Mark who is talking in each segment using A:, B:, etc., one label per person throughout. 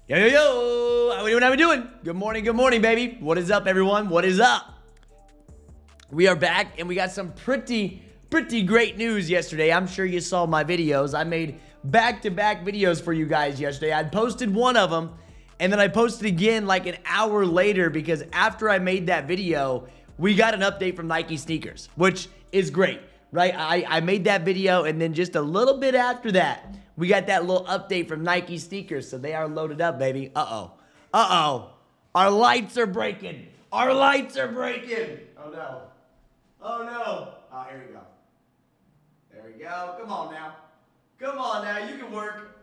A: Yo, yo, yo, how we doing? Good morning, baby. What is up, everyone? What is up? We are back, and we got some pretty great news yesterday. I'm sure you saw my videos. I made back-to-back videos for you guys yesterday. I posted one of them, and then I posted again like an hour later because after I made that video, we got an update from Nike sneakers, which is great, right? I made that video, and then just a little bit after that, we got that little update from Nike sneakers, so they are loaded up, baby. Uh-oh. Our lights are breaking. Oh, no. Oh, here we go. There we go. Come on now. You can work.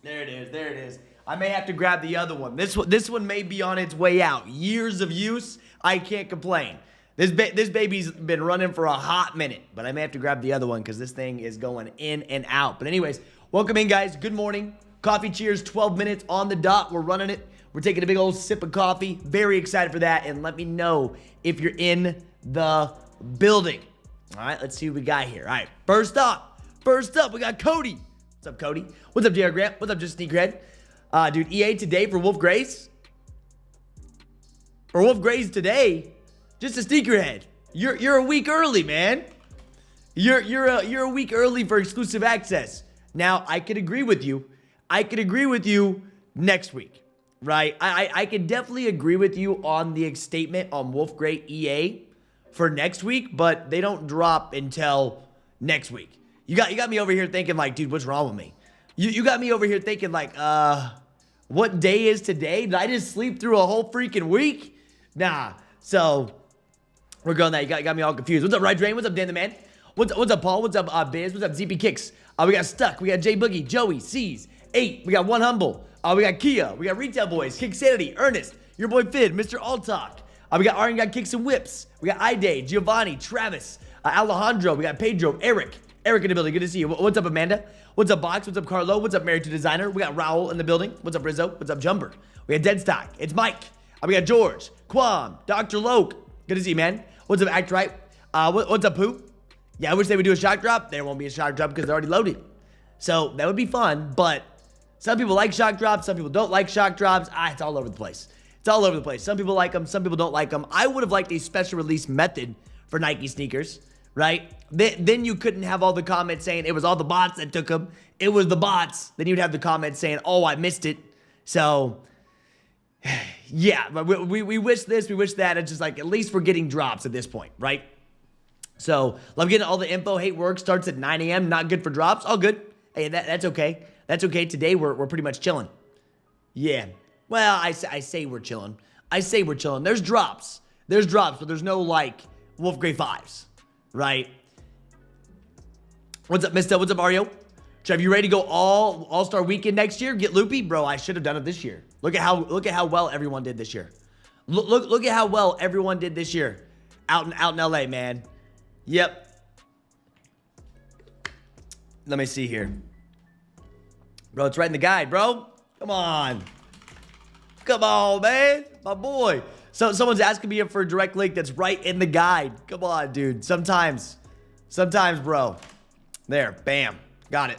A: There it is. I may have to grab the other one. This one may be on its way out. Years of use, I can't complain. This baby's been running for a hot minute, but I may have to grab the other one because this thing is going in and out. But anyways, welcome in, guys. Good morning. Coffee cheers, 12 minutes on the dot. We're running it. We're taking a big old sip of coffee. Very excited for that, and let me know if you're in the building. All right, let's see what we got here. All right, first up, we got Cody. What's up, Cody? What's up, JR Grant? What's up, Just Sneakerhead? Dude, EA today for Wolf Grays? For Wolf Grays today? Just a sneakerhead. You're a week early, man. You're a week early for exclusive access. Now, I could agree with you. Next week, right? I could definitely agree with you on the statement on Wolf Gray EA for next week, but they don't drop until next week. You got me over here thinking like, dude, what's wrong with me? You got me over here thinking like, what day is today? Did I just sleep through a whole freaking week? Nah. So we're going that. You got me all confused. What's up, Ride Drain? What's up, Dan the Man? What's up, Paul? What's up, Biz? What's up, ZP Kicks? We got Stuck. We got J Boogie, Joey, C's, 8. We got One Humble. We got Kia. We got Retail Boys, Kick Sanity, Ernest, your boy Fid, Mr. Alltalk. We got Arn, got Kicks and Whips. We got Ide, Giovanni, Travis, Alejandro. We got Pedro, Eric in the building. Good to see you. What's up, Amanda? What's up, Box? What's up, Carlo? What's up, Married to Designer? We got Raul in the building. What's up, Rizzo? What's up, Jumper? We got Deadstock. It's Mike. We got George, Quam, Dr. Loke. Good to see you, man. What's up, Act Right? What's up, Pooh? Yeah, I wish they would do a shock drop. There won't be a shock drop because they're already loaded. So that would be fun, but some people like shock drops. Some people don't like shock drops. It's all over the place. Some people like them. Some people don't like them. I would have liked a special release method for Nike sneakers, right? Then you couldn't have all the comments saying it was all the bots that took them. It was the bots. Then you'd have the comments saying, oh, I missed it. So yeah, but we wish this, we wish that. It's just like, at least we're getting drops at this point, right? So love getting all the info. Hate work starts at 9 a.m. Not good for drops. All good. Hey, that's okay. That's okay. Today we're pretty much chilling. Yeah. Well, I say we're chilling. There's drops, but there's no like Wolf Gray 5s, right? What's up, Mister? What's up, Ario? Trev, you ready to go All-Star Weekend next year? Get loopy, bro. I should have done it this year. Look at how well everyone did this year. Look at how well everyone did this year out in LA, man. Yep. Let me see here. Bro, it's right in the guide, bro. Come on, man. My boy. So someone's asking me for a direct link that's right in the guide. Come on, dude. Sometimes, bro. There, bam. Got it.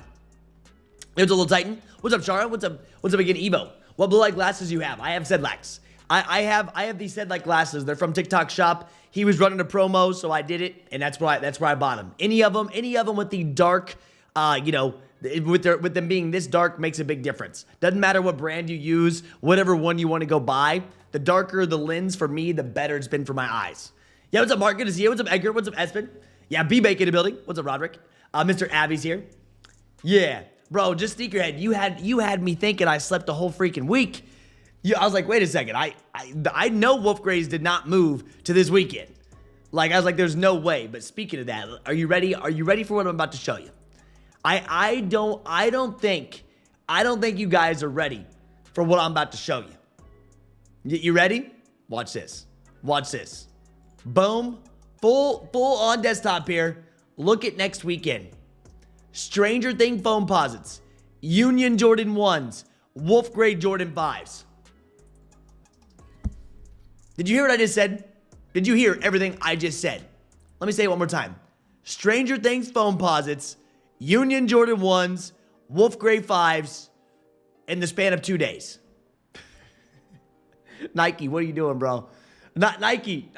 A: There's a little Titan. What's up, Shara? What's up again, Evo? What blue light glasses you have? I have Sedlacs. I have these Sedlac glasses. They're from TikTok Shop. He was running a promo, so I did it, and that's where I bought them. Any of them with the dark, with them being this dark makes a big difference. Doesn't matter what brand you use, whatever one you want to go buy. The darker the lens for me, the better it's been for my eyes. Yeah, what's up, Mark? Good to see you. What's up, Edgar? What's up, Espen? Yeah, B-Bake in the building. What's up, Roderick? Mr. Abby's here. Yeah, bro, just sneakerhead. You had me thinking I slept a whole freaking week. Yeah, I was like, wait a second. I know Wolf Grays did not move to this weekend. Like, I was like, there's no way. But speaking of that, are you ready? Are you ready for what I'm about to show you? I don't think you guys are ready for what I'm about to show you. You ready? Watch this. Boom. Full on desktop here. Look at next weekend. Stranger Thing foam posits. Union Jordan 1s. Wolf Gray Jordan 5s. Did you hear what I just said? Did you hear everything I just said? Let me say it one more time. Stranger Things foam posits. Union Jordan 1s. Wolf Gray 5s. in the span of 2 days. Nike, what are you doing, bro? Not Nike,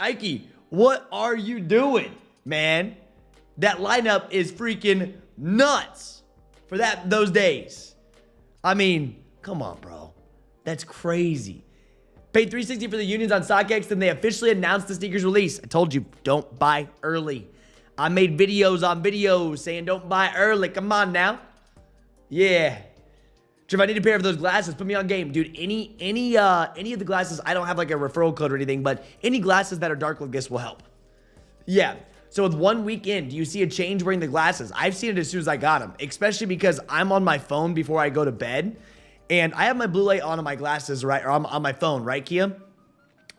A: what are you doing, man? That lineup is freaking nuts for those days. I mean, come on, bro. That's crazy. Paid $360 for the Unions on StockX, then they officially announced the sneakers release. I told you, don't buy early. I made videos on videos saying don't buy early. Come on now. Yeah. If I need a pair of those glasses, put me on game. Dude, any of the glasses, I don't have like a referral code or anything, but any glasses that are dark look this will help. Yeah. So with 1 week in, do you see a change wearing the glasses? I've seen it as soon as I got them, especially because I'm on my phone before I go to bed. And I have my blue light on my glasses, right? Or on my phone, right, Kia?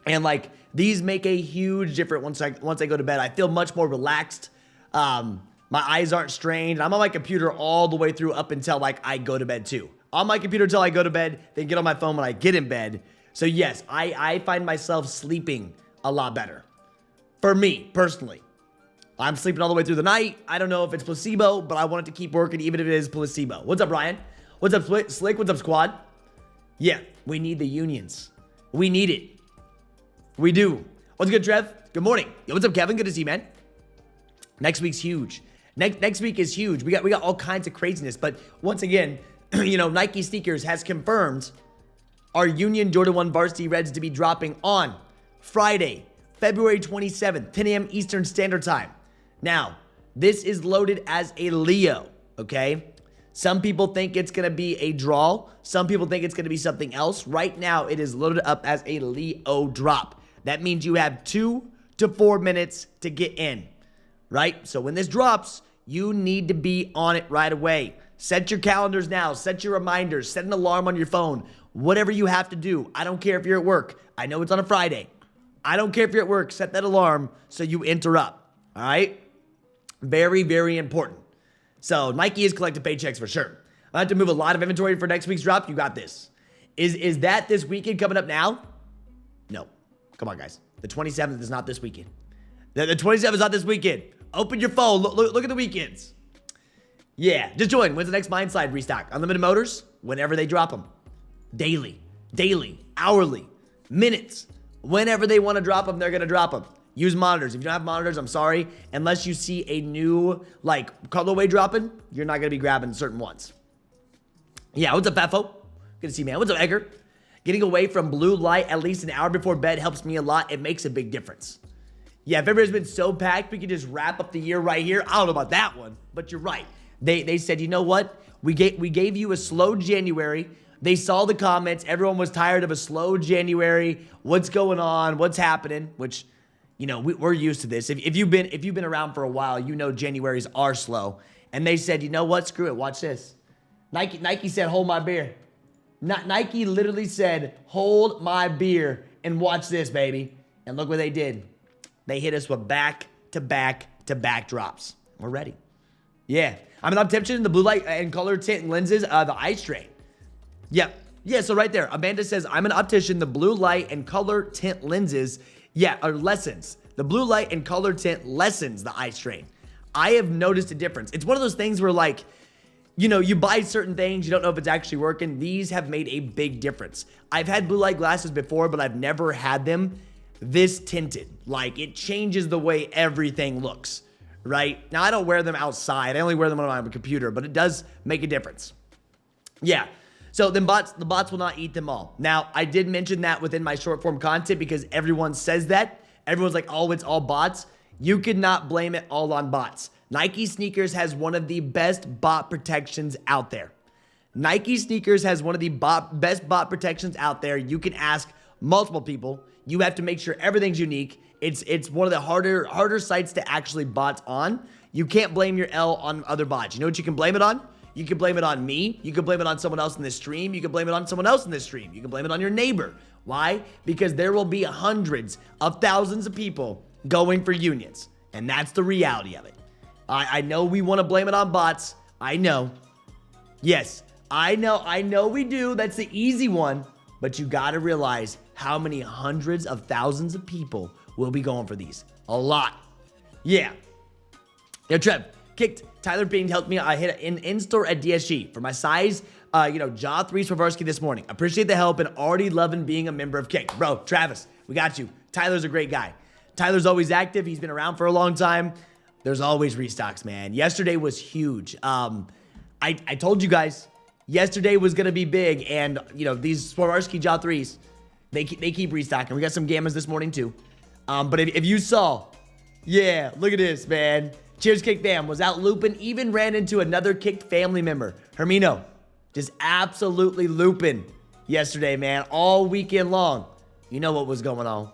A: And like, these make a huge difference once I go to bed. I feel much more relaxed. My eyes aren't strained. I'm on my computer all the way through up until like I go to bed too. On my computer until I go to bed, then get on my phone when I get in bed. So yes, I find myself sleeping a lot better. For me, personally. I'm sleeping all the way through the night. I don't know if it's placebo, but I want it to keep working even if it is placebo. What's up, Ryan? What's up, Slick? What's up, Squad? Yeah, we need the Unions. We need it. We do. What's good, Trev? Good morning. Yo, what's up, Kevin? Good to see you, man. Next week's huge. Next week is huge. We got all kinds of craziness. But once again, you know, Nike Sneakers has confirmed our Union Jordan 1 Varsity Reds to be dropping on Friday, February 27th, 10 a.m. Eastern Standard Time. Now, this is loaded as a Leo, okay? Some people think it's going to be a draw. Some people think it's going to be something else. Right now, it is loaded up as a Leo drop. That means you have 2 to 4 minutes to get in, right? So when this drops, you need to be on it right away. Set your calendars now. Set your reminders. Set an alarm on your phone. Whatever you have to do. I don't care if you're at work. I know it's on a Friday. I don't care if you're at work. Set that alarm so you interrupt, all right? Very, very important. So Nike is collecting paychecks for sure. I have to move a lot of inventory for next week's drop. You got this. Is that this weekend coming up now? No. Come on, guys. The 27th is not this weekend. The 27th is not this weekend. Open your phone. Look at the weekends. Yeah. Just join. When's the next Mind Slide restock? Unlimited Motors? Whenever they drop them. Daily, hourly, minutes. Whenever they want to drop them, they're going to drop them. Use monitors. If you don't have monitors, I'm sorry. Unless you see a new, like, colorway dropping, you're not going to be grabbing certain ones. Yeah, what's up, Fatfo? Good to see you, man. What's up, Edgar? Getting away from blue light at least an hour before bed helps me a lot. It makes a big difference. Yeah, February's been so packed, we could just wrap up the year right here. I don't know about that one, but you're right. They said, you know what? We gave you a slow January. They saw the comments. Everyone was tired of a slow January. What's going on? What's happening? Which, you know, we're used to this. If you've been around for a while, you know Januaries are slow. And they said, you know what? Screw it. Watch this. Nike said, hold my beer. Nike literally said, hold my beer and watch this, baby. And look what they did. They hit us with back-to-back drops. We're ready. Yeah. I'm an optician in the blue light and color tint lenses, the eye strain. Yep. Yeah, so right there. Amanda says, I'm an optician, the blue light and color tint lenses, lessens. The blue light and color tint lessens the eye strain. I have noticed a difference. It's one of those things where, like, you know, you buy certain things, you don't know if it's actually working. These have made a big difference. I've had blue light glasses before, but I've never had them this tinted. Like, it changes the way everything looks, right? Now, I don't wear them outside. I only wear them on my computer, but it does make a difference. Yeah. So then the bots will not eat them all. Now, I did mention that within my short form content because everyone says that. Everyone's like, oh, it's all bots. You could not blame it all on bots. Nike Sneakers has one of the best bot protections out there. Nike Sneakers has one of the best bot protections out there. You can ask multiple people. You have to make sure everything's unique. It's one of the harder sites to actually bots on. You can't blame your L on other bots. You know what you can blame it on? You can blame it on me. You can blame it on someone else in this stream. You can blame it on someone else in this stream. You can blame it on your neighbor. Why? Because there will be hundreds of thousands of people going for unions. And that's the reality of it. I know we want to blame it on bots. I know. Yes, I know we do. That's the easy one. But you got to realize how many hundreds of thousands of people will be going for these. A lot. Yeah. Yo, Trev, Kicked. Tyler Payne helped me. I hit an in-store at DSG for my size, Jaw 3s for varsity this morning. Appreciate the help and already loving being a member of Kicked. Bro, Travis, we got you. Tyler's a great guy. Tyler's always active. He's been around for a long time. There's always restocks, man. Yesterday was huge. I told you guys, yesterday was going to be big. And, these Swarovski Jaw 3s, they keep restocking. We got some Gammas this morning, too. But if you saw, yeah, look at this, man. Cheers, Kick Fam. Was out looping. Even ran into another Kicked family member. Hermino. Just absolutely looping yesterday, man. All weekend long. You know what was going on.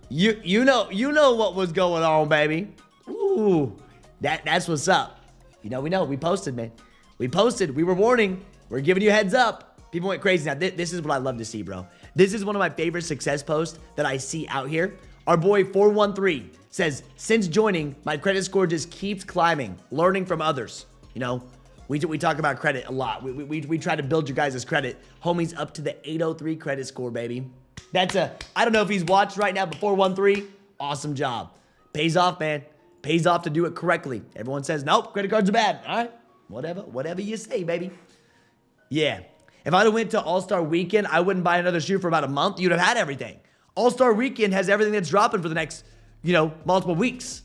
A: You know what was going on, baby. Ooh, that's what's up. We know. We posted, man. We posted. We were warning. We're giving you a heads up. People went crazy. Now, this is what I love to see, bro. This is one of my favorite success posts that I see out here. Our boy 413 says, since joining, my credit score just keeps climbing, learning from others. We talk about credit a lot. We try to build your guys' credit. Homie's up to the 803 credit score, baby. I don't know if he's watched right now, but 413, awesome job. Pays off, man. Pays off to do it correctly. Everyone says, nope, credit cards are bad. All right, whatever you say, baby. Yeah. If I'd have went to All-Star Weekend, I wouldn't buy another shoe for about a month. You'd have had everything. All-Star Weekend has everything that's dropping for the next, multiple weeks.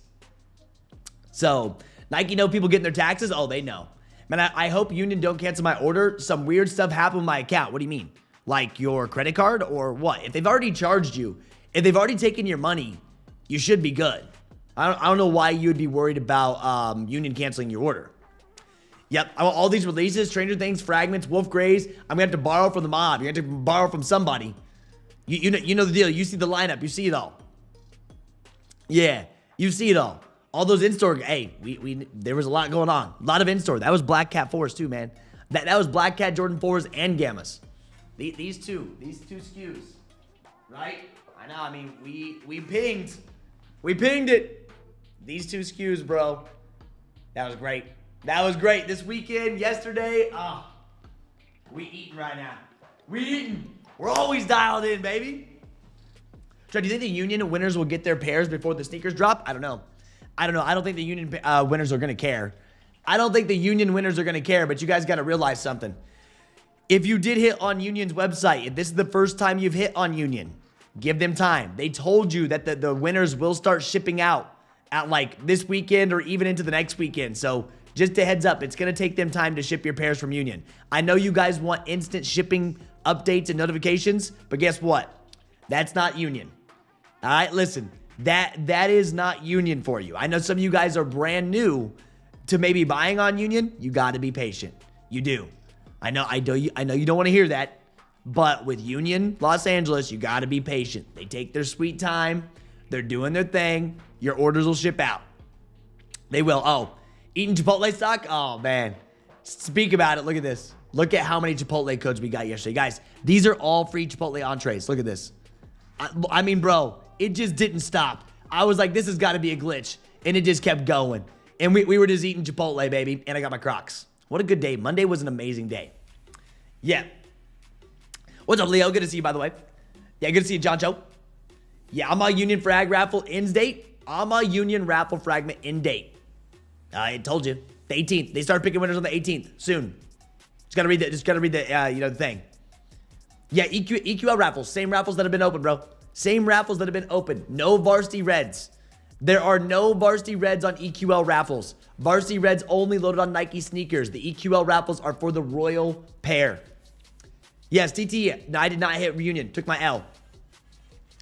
A: So, Nike know people getting their taxes? Oh, they know. Man, I hope Union don't cancel my order. Some weird stuff happened with my account. What do you mean? Like your credit card or what? If they've already charged you, if they've already taken your money, you should be good. I don't know why you'd be worried about Union canceling your order. Yep, all these releases, Stranger Things, Fragments, Wolf Grays, I'm going to have to borrow from the mob. You're going to have to borrow from somebody. You know the deal. You see the lineup. You see it all. Yeah, you see it all. All those in-store, hey, there was a lot going on. A lot of in-store. That was Black Cat 4s too, man. That was Black Cat Jordan 4s and Gammas. These two SKUs, right? I know, I mean, we pinged it. These two SKUs, bro. That was great. That was great. This weekend, yesterday, we eating right now. We eating. We're always dialed in, baby. So do you think the Union winners will get their pairs before the sneakers drop? I don't know. I don't think the Union winners are going to care. I don't think the Union winners are going to care, but you guys got to realize something. If you did hit on Union's website, if this is the first time you've hit on Union, give them time. They told you that the winners will start shipping out at like this weekend or even into the next weekend. So just a heads up, it's going to take them time to ship your pairs from Union. I know you guys want instant shipping updates and notifications, but guess what? That's not Union. All right, listen, that is not Union for you. I know some of you guys are brand new to maybe buying on Union. You got to be patient. You do. I know you don't want to hear that, but with Union Los Angeles, you got to be patient. They take their sweet time. They're doing their thing. Your orders will ship out. They will. Oh, eating Chipotle stock? Oh, man. Speak about it. Look at this. Look at how many Chipotle codes we got yesterday. Guys, these are all free Chipotle entrees. Look at this. I mean, bro, it just didn't stop. I was like, this has got to be a glitch. And it just kept going. And we were just eating Chipotle, baby. And I got my Crocs. What a good day. Monday was an amazing day. Yeah. What's up, Leo? Good to see you, by the way. Yeah, good to see you, John Cho. Yeah, I'm on Union Frag Raffle ends date. I'm on Union Raffle Fragment end date. I told you. The 18th. They start picking winners on the 18th. Soon. Just gotta read the thing. Yeah, EQL raffles. Same raffles that have been open, bro. Same raffles that have been open. No varsity reds. There are no varsity reds on EQL raffles. Varsity reds only loaded on Nike sneakers. The EQL raffles are for the royal pair. Yes, TT. No, I did not hit reunion. Took my L.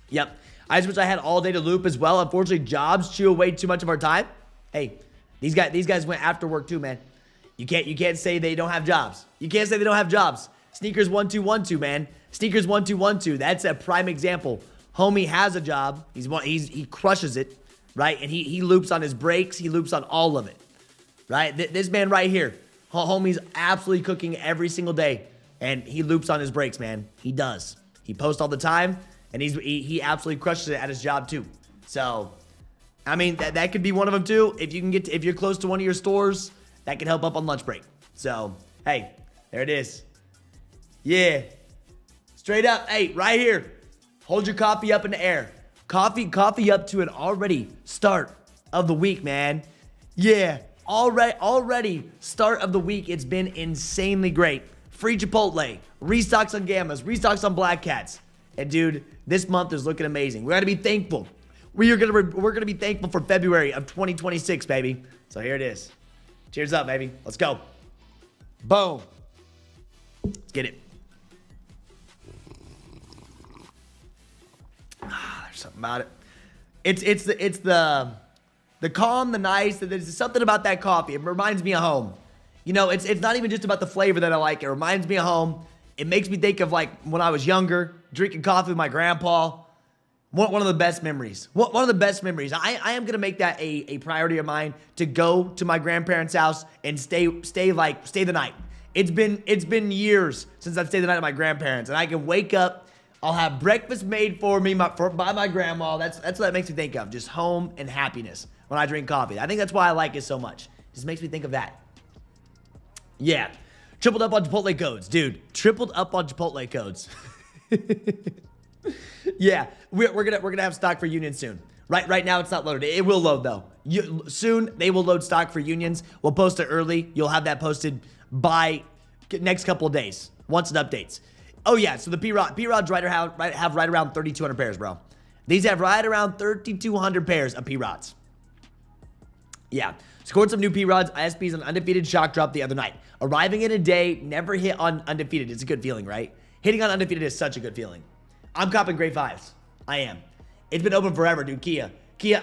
A: Yep. I just wish I had all day to loop as well. Unfortunately, jobs chew away too much of our time. Hey, these guys went after work too, man. You can't say they don't have jobs. You can't say they don't have jobs. Sneakers 1212, man. Sneakers 1212. That's a prime example. Homie has a job. He crushes it, right? And he loops on his breaks. He loops on all of it, right? This man right here, homie's absolutely cooking every single day, and he loops on his breaks, man. He does. He posts all the time, and he absolutely crushes it at his job too. So, I mean, that could be one of them too. If you can if you're close to one of your stores, that can help up on lunch break. So, hey, there it is. Yeah. Straight up. Hey, right here. Hold your coffee up in the air. Coffee up to an already start of the week, man. Yeah. already, start of the week, it's been insanely great. Free Chipotle, restocks on Gammas, restocks on Black Cats. And dude, this month is looking amazing. We gotta be thankful. We're gonna be thankful for February of 2026, baby. So here it is. Cheers up, baby. Let's go. Boom. Let's get it. There's something about it. It's the calm, the nice. There's something about that coffee. It reminds me of home. You know, it's not even just about the flavor that I like. It reminds me of home. It makes me think of like when I was younger, drinking coffee with my grandpa. One of the best memories. One of the best memories. I am gonna make that a priority of mine to go to my grandparents' house and stay the night. It's been years since I've stayed the night at my grandparents, and I can wake up. I'll have breakfast made for me by my grandma. That's what that makes me think of. Just home and happiness when I drink coffee. I think that's why I like it so much. It just makes me think of that. Yeah, tripled up on Chipotle codes, dude. Tripled up on Chipotle codes. Yeah, we're gonna have stock for Union soon. Right now it's not loaded. It will load though. Soon they will load stock for Unions. We'll post it early. You'll have that posted by next couple of days once it updates. Oh yeah, so the P-Rods have right around 3,200 pairs, bro. These have right around 3,200 pairs of P-Rods. Yeah, scored some new P-Rods. ISP's an undefeated shock drop the other night. Arriving in a day, never hit on undefeated. It's a good feeling, right? Hitting on undefeated is such a good feeling. I'm copping grade 5s. I am. It's been open forever, dude. Kia,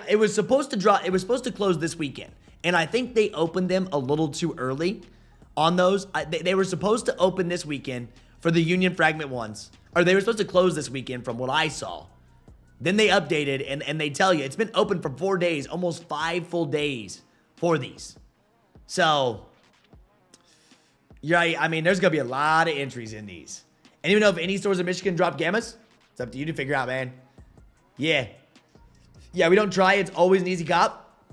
A: it was supposed to drop. It was supposed to close this weekend. And I think they opened them a little too early on those. They were supposed to open this weekend for the Union Fragment ones. Or they were supposed to close this weekend from what I saw. Then they updated and they tell you it's been open for 4 days, almost 5 full days for these. So, yeah, I mean, there's going to be a lot of entries in these. And even though if any stores in Michigan drop Gammas, it's up to you to figure out, man. Yeah, we don't try. It's always an easy cop.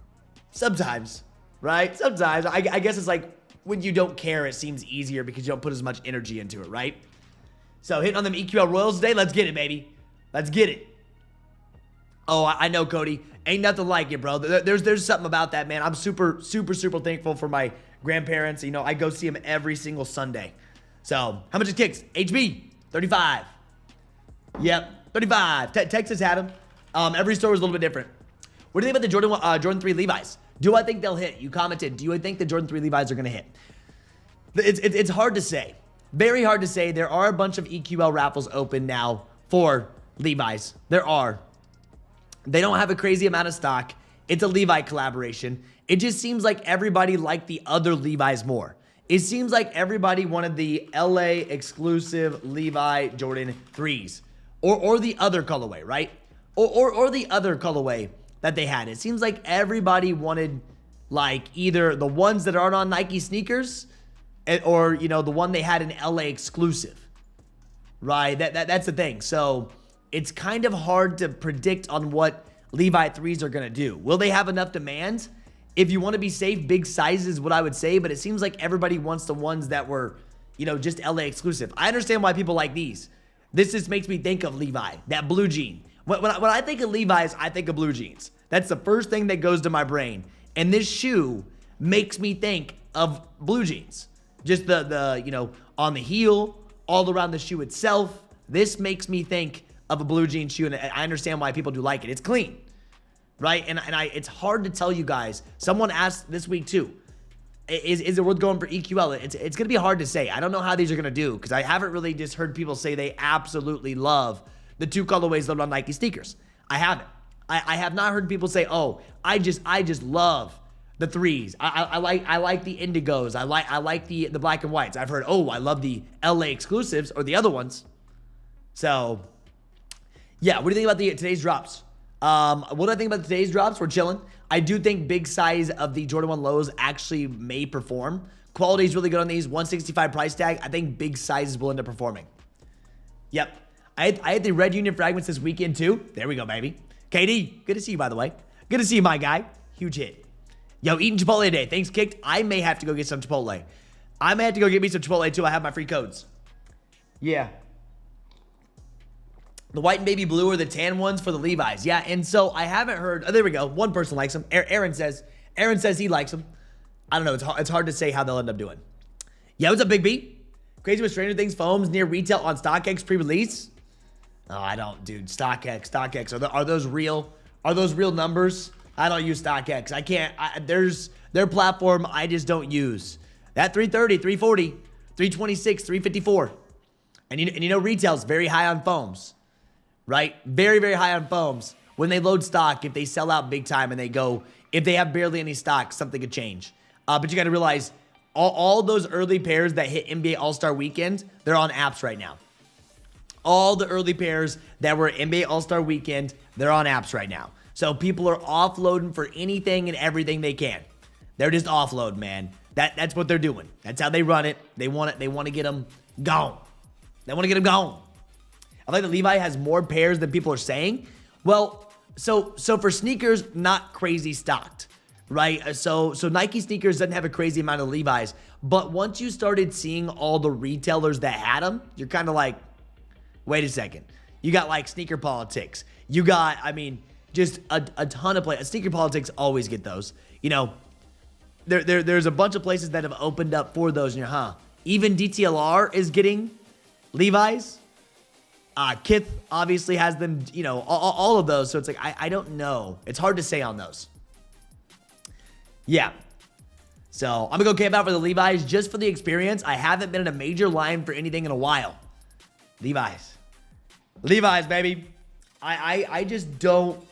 A: Sometimes, right? Sometimes. I guess it's like when you don't care, it seems easier because you don't put as much energy into it, right? So hitting on them EQL Royals today. Let's get it, baby. Let's get it. Oh, I know, Cody. Ain't nothing like it, bro. There's something about that, man. I'm super thankful for my grandparents. You know, I go see them every single Sunday. So, how much it kicks? HB, 35. Yep, 35. Texas had them. Every store was a little bit different. What do you think about the Jordan 3 Levi's? Do I think they'll hit? You commented, do you think the Jordan 3 Levi's are going to hit? It's hard to say. Very hard to say. There are a bunch of EQL raffles open now for Levi's. There are. They don't have a crazy amount of stock. It's a Levi collaboration. It just seems like everybody liked the other Levi's more. It seems like everybody wanted the LA exclusive Levi Jordan 3s. Or the other colorway, right? Or the other colorway that they had. It seems like everybody wanted like either the ones that aren't on Nike sneakers or, you know, the one they had an LA exclusive. Right? That's the thing. So it's kind of hard to predict on what Levi 3s are going to do. Will they have enough demand? If you want to be safe, big sizes is what I would say, but it seems like everybody wants the ones that were, you know, just LA exclusive. I understand why people like these. This just makes me think of Levi, that blue jean. When I think of Levi's, I think of blue jeans. That's the first thing that goes to my brain. And this shoe makes me think of blue jeans. Just the you know, on the heel, all around the shoe itself. This makes me think of a blue jean shoe, and I understand why people do like it. It's clean. Right? And it's hard to tell you guys. Someone asked this week too, is it worth going for EQL? It's going to be hard to say. I don't know how these are going to do because I haven't really just heard people say they absolutely love the 2 colorways that are on Nike sneakers. I haven't. I have not heard people say, oh, I just love the 3s. I like the indigos. I like the black and whites. I've heard, oh, I love the LA exclusives or the other ones. So, yeah, what do you think about today's drops? What do I think about today's drops? We're chilling. I do think big size of the Jordan 1 lows actually may perform. Quality is really good on these. 165 price tag. I think big sizes will end up performing. Yep. I had the red Union fragments this weekend too. There we go, baby. KD, good to see you, by the way. Good to see you, my guy. Huge hit. Yo, eating Chipotle today. Thanks, Kicked. I may have to go get some Chipotle. I may have to go get me some Chipotle too. I have my free codes. Yeah. The white and baby blue are the tan ones for the Levi's. Yeah, and so I haven't heard. Oh, there we go. One person likes them. Aaron says he likes them. I don't know. It's hard to say how they'll end up doing. Yeah, what's up, Big B? Crazy with Stranger Things foams near retail on StockX pre-release. Oh, I don't, dude. StockX. Are those real? Are those real numbers? I don't use StockX. I can't. There's their platform I just don't use. That 330, 340, 326, 354. And you know retail's very high on foams, right? Very, very high on foams. When they load stock, if they sell out big time and they go, if they have barely any stock, something could change. But you got to realize all those early pairs that hit NBA All-Star Weekend, they're on apps right now. All the early pairs that were NBA All-Star Weekend, they're on apps right now. So people are offloading for anything and everything they can. They're just offload, man. That's what they're doing. That's how they run it. They want it. They want to get them gone. They want to get them gone. I think that Levi has more pairs than people are saying. Well, so for sneakers, not crazy stocked, right? So Nike sneakers doesn't have a crazy amount of Levi's, but once you started seeing all the retailers that had them, you're kind of like, wait a second. You got like Sneaker Politics. You got, I mean, just a ton of places. Sneaker Politics always get those. You know, there's a bunch of places that have opened up for those. And you're, even DTLR is getting Levi's. Kith obviously has them, you know, all of those. So it's like, I don't know. It's hard to say on those. Yeah. So I'm going to go camp out for the Levi's just for the experience. I haven't been in a major line for anything in a while. Levi's, baby. I just don't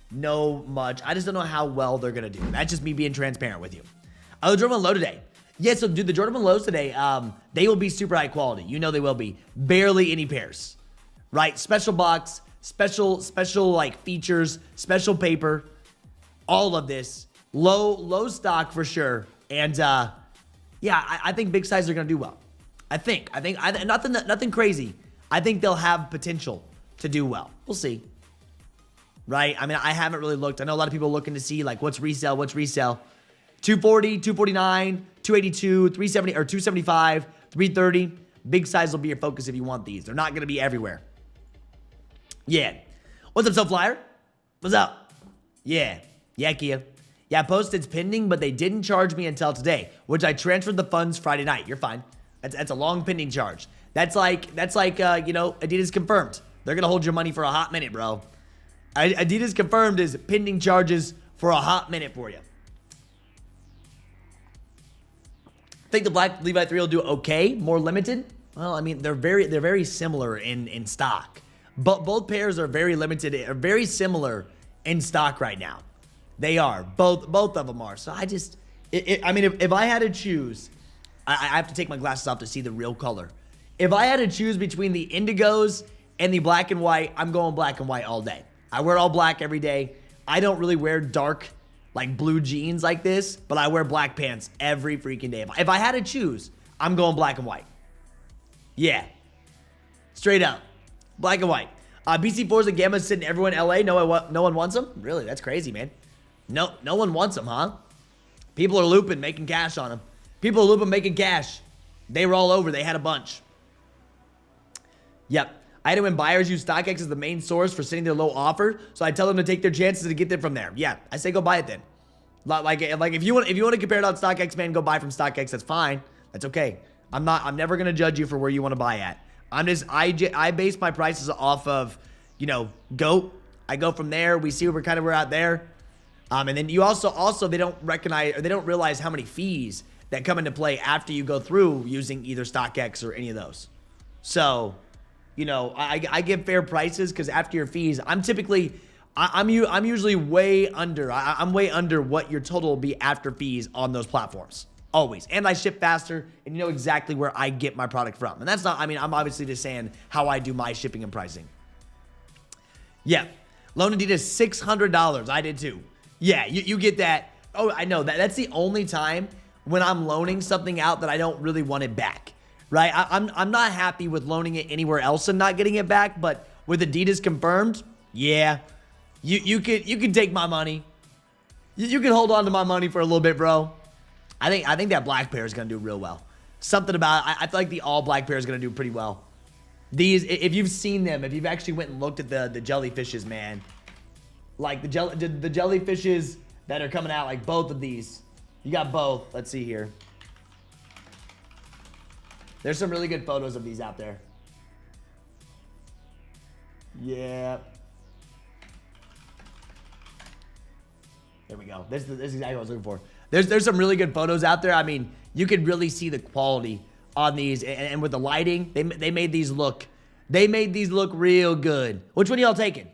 A: know much. I just don't know how well they're going to do. That's just me being transparent with you. The Jordan 1 Low today. Yeah, so dude, the Jordan 1 Lows today, they will be super high quality. You know they will be. Barely any pairs. Right? Special box, special like features, special paper, all of this. Low stock for sure. And yeah, I think big size are going to do well. I think nothing crazy. I think they'll have potential to do well. We'll see. Right? I mean, I haven't really looked. I know a lot of people looking to see like what's resale. 240, 249, 282, 370 or 275, 330. Big size will be your focus if you want these. They're not going to be everywhere. Yeah. What's up, Flyer? What's up? Yeah, Kia. Yeah, posted's pending, but they didn't charge me until today, which I transferred the funds Friday night. You're fine. That's a long pending charge. That's like you know, Adidas confirmed. They're going to hold your money for a hot minute, bro. Adidas confirmed is pending charges for a hot minute for you. Think the black Levi 3 will do okay, more limited? Well, I mean, they're very similar in stock. But both pairs are very limited, are very similar in stock right now. They are. Both of them are. So I just, I mean, if I had to choose, I have to take my glasses off to see the real color. If I had to choose between the indigos and the black and white, I'm going black and white all day. I wear all black every day. I don't really wear dark, like blue jeans like this, but I wear black pants every freaking day. If I had to choose, I'm going black and white. Yeah. Straight up. Black and white. BC4s and Gammas sitting everyone in LA. No one wants them? Really? That's crazy, man. No one wants them, huh? People are looping, making cash on them. People are looping, making cash. They were all over. They had a bunch. Yep. I had it when buyers use StockX as the main source for sending their low offer, so I tell them to take their chances to get them from there. Yeah, I say go buy it then. Like if you want to compare it on StockX, man, go buy from StockX. That's fine. That's okay. I'm never gonna judge you for where you want to buy at. I base my prices off of, you know, GOAT. I go from there. We see we're out there. And then you also they don't recognize or they don't realize how many fees that come into play after you go through using either StockX or any of those. So, you know, I give fair prices because after your fees, I'm usually way under. I'm way under what your total will be after fees on those platforms. Always. And I ship faster, and you know exactly where I get my product from. And that's not, I mean, I'm obviously just saying how I do my shipping and pricing. Yeah. Loan Adidas $600. I did too. Yeah, you get that. Oh, I know. That's the only time when I'm loaning something out that I don't really want it back. Right? I'm not happy with loaning it anywhere else and not getting it back, but with Adidas confirmed, yeah. You could take my money. You can hold on to my money for a little bit, bro. I think that black pair is going to do real well. Something about I feel like the all black pair is going to do pretty well. These, if you've seen them, if you've actually went and looked at the jellyfishes, man. Like the jellyfishes that are coming out, like both of these. You got both. Let's see here. There's some really good photos of these out there. Yeah. There we go. This is exactly what I was looking for. There's some really good photos out there. I mean, you can really see the quality on these, and with the lighting, they made these look real good. Which one y'all taking?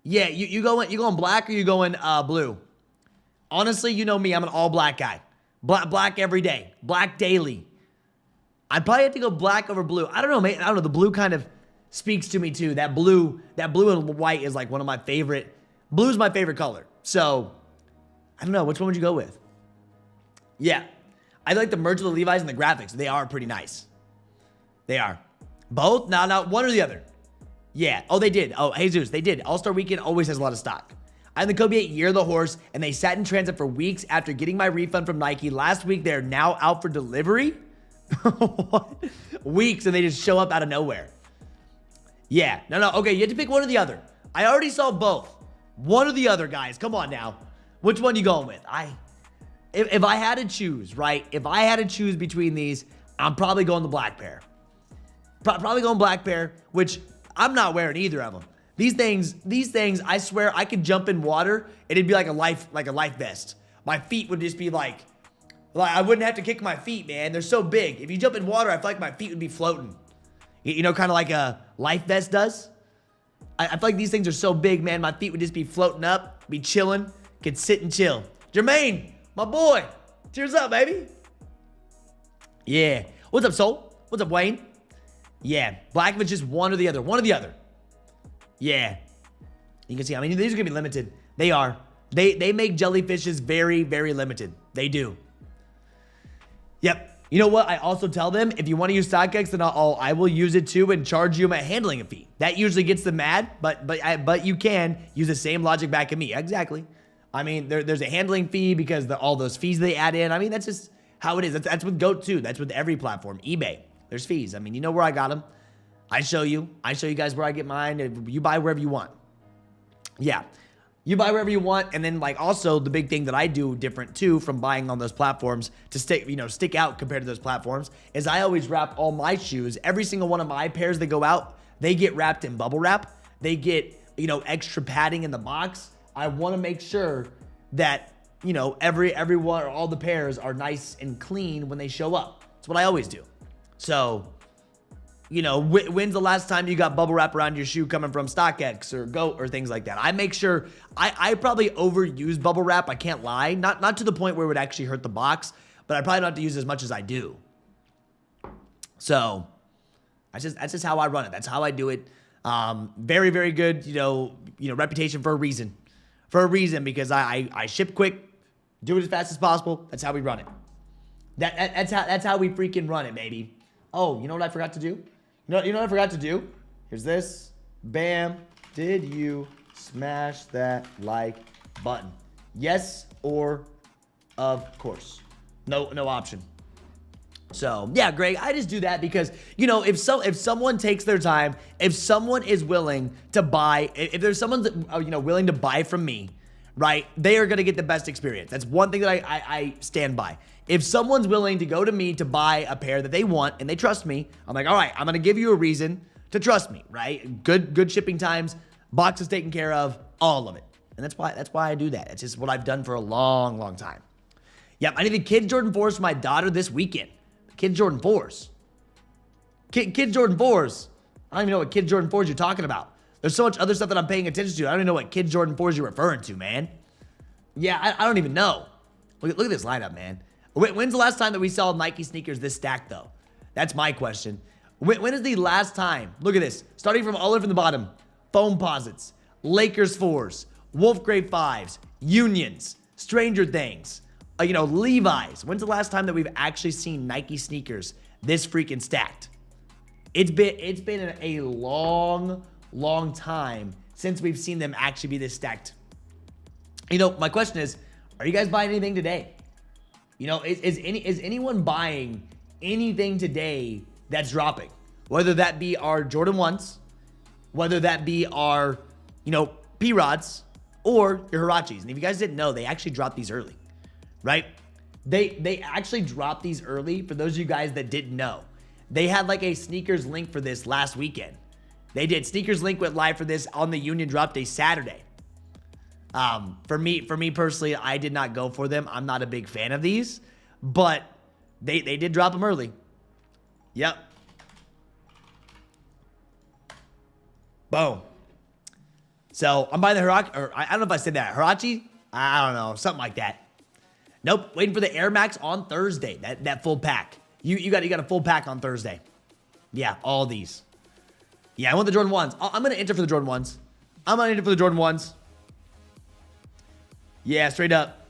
A: Yeah, you going black or you going blue? Honestly, you know me, I'm an all black guy. Black every day, black daily. I'd probably have to go black over blue. I don't know, man. I don't know. The blue kind of speaks to me too. That blue and white is like one of my favorite. Blue's my favorite color. So I don't know. Which one would you go with? Yeah, I like the merge of the Levi's and the graphics. They are pretty nice. They are. Both? No, one or the other. Yeah. Oh, they did. Oh, Jesus, they did. All-Star Weekend always has a lot of stock. I had the Kobe 8 Year of the Horse, and they sat in transit for weeks after getting my refund from Nike. Last week, they're now out for delivery. What? Weeks, and they just show up out of nowhere. Yeah. No. Okay, you have to pick one or the other. I already saw both. One or the other, guys. Come on now. Which one you going with? If I had to choose, right? If I had to choose between these, I'm probably going the black pair. Probably going black pair, which I'm not wearing either of them. These things, I swear I could jump in water and it'd be like a life vest. My feet would just be like I wouldn't have to kick my feet, man. They're so big. If you jump in water, I feel like my feet would be floating. You know, kind of like a life vest does. I feel like these things are so big, man. My feet would just be floating up, be chilling, could sit and chill. Jermaine, my boy, cheers up, baby. Yeah. What's up, Soul? What's up, Wayne? Yeah. Black is just one or the other. One or the other. Yeah. You can see, I mean, these are going to be limited. They are. They make jellyfishes very, very limited. They do. Yep. You know what? I also tell them, if you want to use StockX, then I will use it too and charge you a handling fee. That usually gets them mad, but you can use the same logic back at me. Exactly. I mean, there's a handling fee because all those fees they add in. I mean, that's just how it is. That's with GOAT too. That's with every platform. eBay. There's fees. I mean, you know where I got them. I show you guys where I get mine. You buy wherever you want. Yeah. You buy wherever you want, and then like also the big thing that I do different too from buying on those platforms to stick out compared to those platforms is I always wrap all my shoes. Every single one of my pairs that go out, they get wrapped in bubble wrap. They get extra padding in the box. I want to make sure that every one or all the pairs are nice and clean when they show up. That's what I always do. So, when's the last time you got bubble wrap around your shoe coming from StockX or GOAT or things like that? I make sure I probably overuse bubble wrap. I can't lie. Not to the point where it would actually hurt the box, but I probably don't have to use as much as I do. So that's just how I run it. That's how I do it. Very, very good, reputation for a reason. For a reason, because I ship quick, do it as fast as possible. That's how we run it. That's how we freaking run it, baby. Oh, you know what I forgot to do? You know what I forgot to do? Here's this. Bam. Did you smash that like button? Yes or of course. No option. So, yeah, Greg, I just do that because, if someone takes their time, if someone is willing to buy, if there's someone that, willing to buy from me, right, they are going to get the best experience. That's one thing that I stand by. If someone's willing to go to me to buy a pair that they want and they trust me, I'm like, all right, I'm going to give you a reason to trust me, right? Good shipping times, boxes taken care of, all of it. And that's why I do that. It's just what I've done for a long, long time. Yep, I need the Kids Jordan 4s for my daughter this weekend. The Kids Jordan 4s. Kids Jordan 4s. I don't even know what Kids Jordan 4s you're talking about. There's so much other stuff that I'm paying attention to. I don't even know what Kids Jordan 4s you're referring to, man. Yeah, I don't even know. Look at this lineup, man. When's the last time that we saw Nike sneakers this stacked, though? That's my question. When is the last time? Look at this. Starting from all the way from the bottom. Foam Posits, Lakers 4s, Wolf Grey 5s, Unions, Stranger Things, Levi's. When's the last time that we've actually seen Nike sneakers this freaking stacked? It's been a long, long time since we've seen them actually be this stacked. My question is, are you guys buying anything today? Is anyone buying anything today that's dropping? Whether that be our Jordan 1s, whether that be our, P-Rods, or your Hirachis. And if you guys didn't know, they actually dropped these early, right? They actually dropped these early. For those of you guys that didn't know, they had like a sneakers link for this last weekend. They did. Sneakers link went live for this on the Union drop day Saturday. For me personally, I did not go for them. I'm not a big fan of these, but they did drop them early. Yep. Boom. So I'm buying the Hirachi, or I don't know if I said that. Hirachi? I don't know. Something like that. Nope. Waiting for the Air Max on Thursday. That full pack. You got a full pack on Thursday. Yeah, all these. Yeah, I want the Jordan 1s. I'm going to enter for the Jordan 1s. I'm going to enter for the Jordan 1s. Yeah, straight up.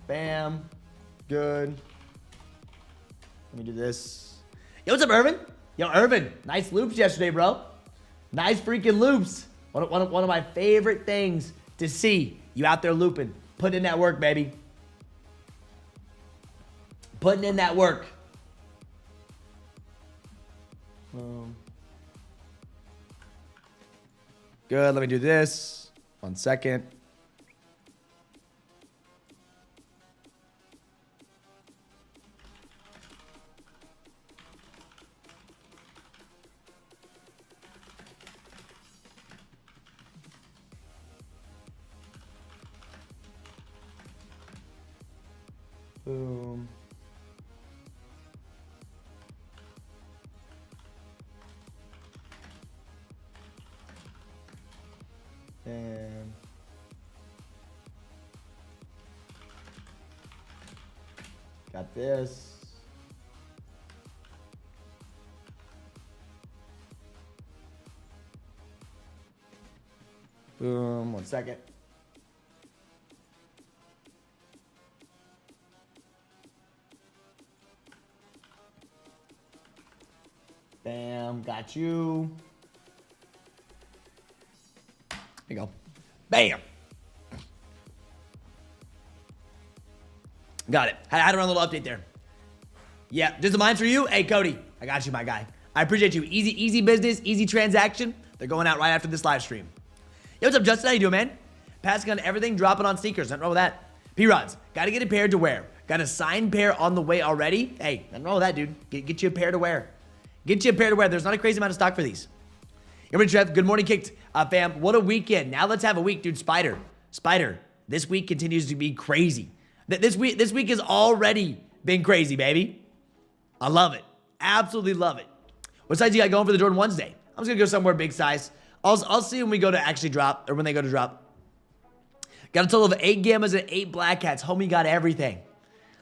A: Bam. Good. Let me do this. Yo, what's up, Irvin? Yo, Irvin. Nice loops yesterday, bro. Nice freaking loops. One of my favorite things to see. You out there looping. Putting in that work, baby. Putting in that work. Good. Let me do this. 1 second. Boom. And got this. Boom. 1 second. Bam, got you. There you go. Bam. Got it. Had to run a little update there. Yeah, just a mind for you. Hey, Cody, I got you, my guy. I appreciate you. Easy business, easy transaction. They're going out right after this live stream. Yo, what's up, Justin? How you doing, man? Passing on everything, dropping on sneakers. Nothing wrong with that. P-Rods, got to get a pair to wear. Got a signed pair on the way already. Hey, nothing wrong with that, dude. Get you a pair to wear. Get you a pair to wear. There's not a crazy amount of stock for these. Everybody, Trev, good morning, Kicked. Fam, what a weekend. Now let's have a week, dude. Spider, this week continues to be crazy. This week has already been crazy, baby. I love it. Absolutely love it. What size you got going for the Jordan 1s day? I'm just going to go somewhere big size. I'll see when we go to actually drop, or when they go to drop. Got a total of 8 Gammas and 8 Black Hats. Homie got everything.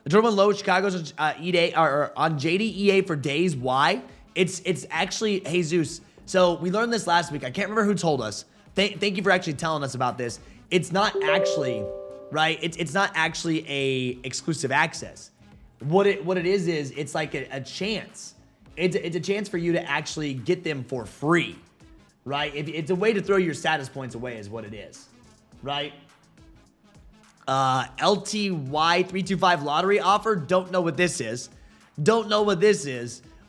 A: The Jordan 1 Low, Chicago's EA, or on JDEA for days. Why? It's actually Jesus. So we learned this last week. I can't remember who told us. Thank you for actually telling us about this. It's not actually, right? It's not actually a exclusive access. What it is it's like a chance. It's a chance for you to actually get them for free, right? It's a way to throw your status points away is what it is, right? LTY325 lottery offer. Don't know what this is.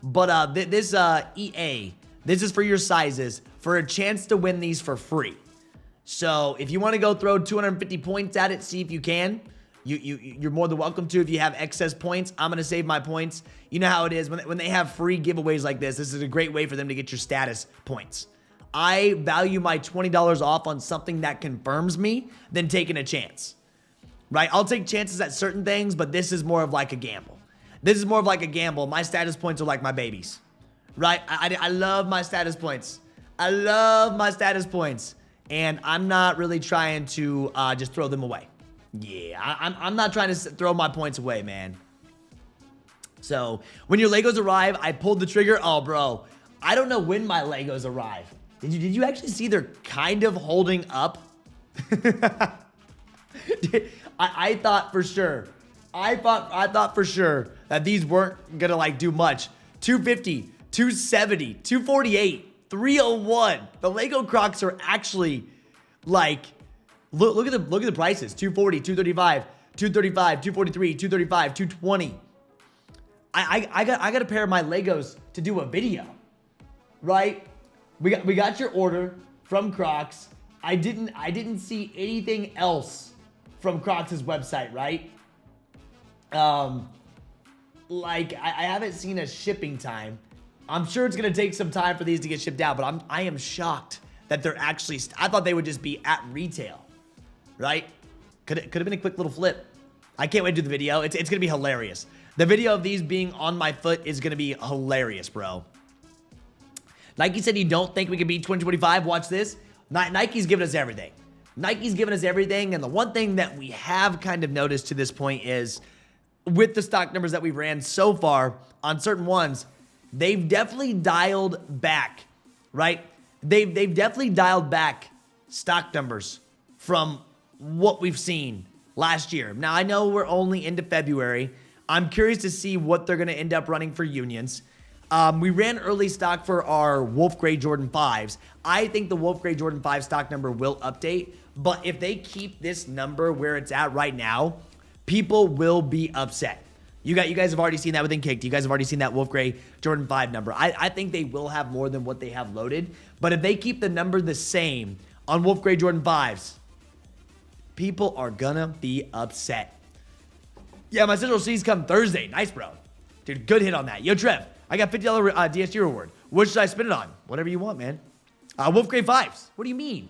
A: But this EA, this is for your sizes for a chance to win these for free. So if you want to go throw 250 points at it, see if you can. You're more than welcome to if you have excess points. I'm going to save my points. You know how it is. When they have free giveaways like this is a great way for them to get your status points. I value my $20 off on something that confirms me than taking a chance. Right? I'll take chances at certain things, but this is more of like a gamble. My status points are like my babies. Right? I love my status points. And I'm not really trying to just throw them away. Yeah, I'm not trying to throw my points away, man. So, when your Legos arrive, I pulled the trigger. Oh, bro. I don't know when my Legos arrive. Did you actually see they're kind of holding up? I thought for sure. I thought for sure that these weren't going to like do much. 250, 270, 248, 301. The Lego Crocs are actually like look at the prices. 240, 235, 235, 243, 235, 220. I got a pair of my Legos to do a video. Right? We got your order from Crocs. I didn't see anything else from Crocs' website, right? Like, I haven't seen a shipping time. I'm sure it's going to take some time for these to get shipped out, but I am shocked that they're actually, I thought they would just be at retail, right? Could have been a quick little flip. I can't wait to do the video. It's going to be hilarious. The video of these being on my foot is going to be hilarious, bro. Nike said you don't think we can beat 2025. Watch this. Nike's giving us everything. Nike's giving us everything, and the one thing that we have kind of noticed to this point is with the stock numbers that we've ran so far on certain ones, they've definitely dialed back, right? They've definitely dialed back stock numbers from what we've seen last year. Now, I know we're only into February. I'm curious to see what they're going to end up running for unions. We ran early stock for our Wolf Gray Jordan 5s. I think the Wolf Gray Jordan 5 stock number will update, but if they keep this number where it's at right now, people will be upset. You guys have already seen that within Kicked. You guys have already seen that Wolf Gray Jordan 5 number. I think they will have more than what they have loaded, but if they keep the number the same on Wolf Gray Jordan 5s, people are gonna be upset. Yeah, my Central C's come Thursday. Nice, bro. Dude, good hit on that. Yo, Trev, I got $50 DSG reward. What should I spend it on? Whatever you want, man. Wolf Gray 5s. What do you mean?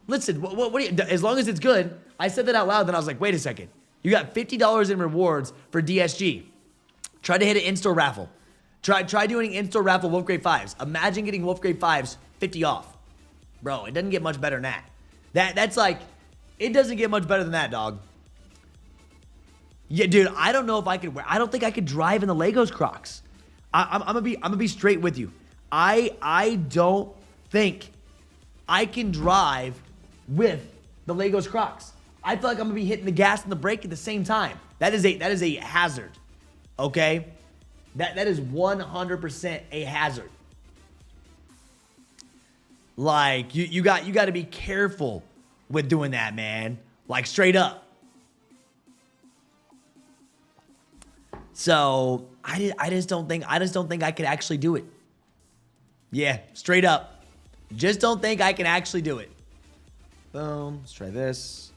A: Listen, what do you, as long as it's good, I said that out loud, then I was like, wait a second. You got $50 in rewards for DSG. Try to hit an in-store raffle. Try doing in-store raffle Wolf Gray 5s. Imagine getting Wolf Gray 5s 50 off. Bro, it doesn't get much better than that. That's like, it doesn't get much better than that, dog. Yeah, dude, I don't know if I could wear, I don't think I could drive in the Legos Crocs. I'm gonna be straight with you. I don't think I can drive with the Legos Crocs. I feel like I'm gonna be hitting the gas and the brake at the same time. That is a hazard. Okay? That is 100% a hazard. Like you got to be careful with doing that, man. Like straight up. So I just don't think I could actually do it. Yeah, straight up. Just don't think I can actually do it. Boom. Let's try this.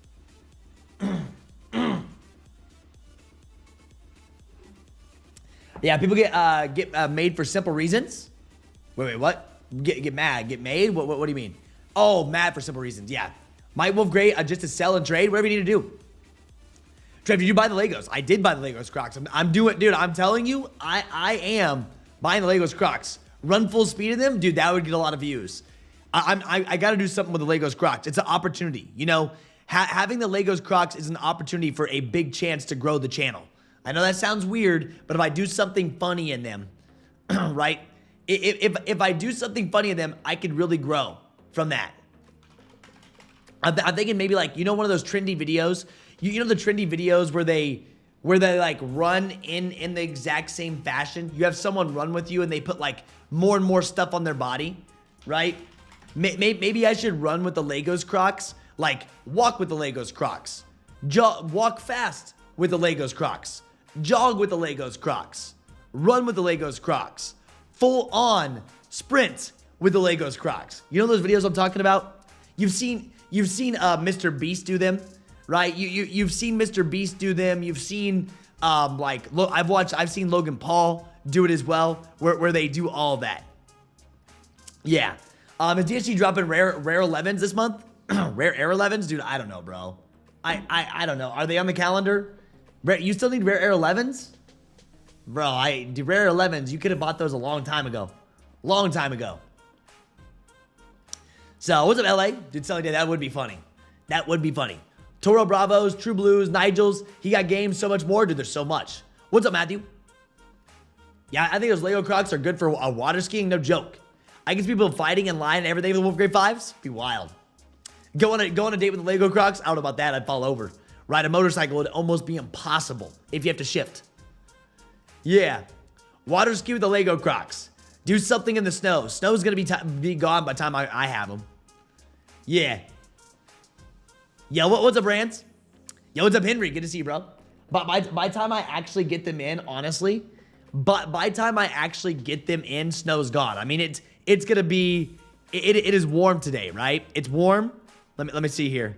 A: Yeah, people get made for simple reasons. Wait, what? Get mad, get made? What do you mean? Oh, mad for simple reasons. Yeah. Might Wolf Gray just to sell and trade, whatever you need to do. Trev, did you buy the Legos? I did buy the Legos Crocs. I'm doing, dude, I'm telling you, I am buying the Legos Crocs. Run full speed in them, dude, that would get a lot of views. I got to do something with the Legos Crocs. It's an opportunity, you know? Having the Legos Crocs is an opportunity for a big chance to grow the channel. I know that sounds weird, but if I do something funny in them, right? If I do something funny in them, I could really grow from that. I'm thinking maybe like, you know, one of those trendy videos. You know the trendy videos where they like run in the exact same fashion. You have someone run with you and they put like more and more stuff on their body, right? Maybe I should run with the Legos Crocs. Like walk with the Legos Crocs, walk fast with the Legos Crocs, jog with the Legos Crocs, run with the Legos Crocs, full on sprint with the Legos Crocs. You know those videos I'm talking about? You've seen Mr. Beast do them, right? You've seen Mr. Beast do them. You've seen I've seen Logan Paul do it as well, where they do all that. Yeah. Is DSG dropping rare 11s this month? Rare Air 11s? Dude, I don't know, bro. I don't know. Are they on the calendar? You still need rare Air 11s? Bro, rare Air 11s, you could have bought those a long time ago. Long time ago. So, what's up, LA? Dude, selling day, that would be funny. That would be funny. Toro Bravos, True Blues, Nigels, he got games, so much more. Dude, there's so much. What's up, Matthew? Yeah, I think those Lego Crocs are good for water skiing, no joke. I can see people fighting in line and everything with the Wolf Gray 5s. Be wild. Go on a date with the Lego Crocs? I don't know about that. I'd fall over. Ride a motorcycle would almost be impossible if you have to shift. Yeah. Water ski with the Lego Crocs. Do something in the snow. Snow's going to be gone by the time I have them. Yeah. Yo, what's up, Rance? Yo, what's up, Henry? Good to see you, bro. But by the time I actually get them in, honestly, but by the time I actually get them in, snow's gone. I mean, it's going to be, it is warm today, right? It's warm. Let me see here.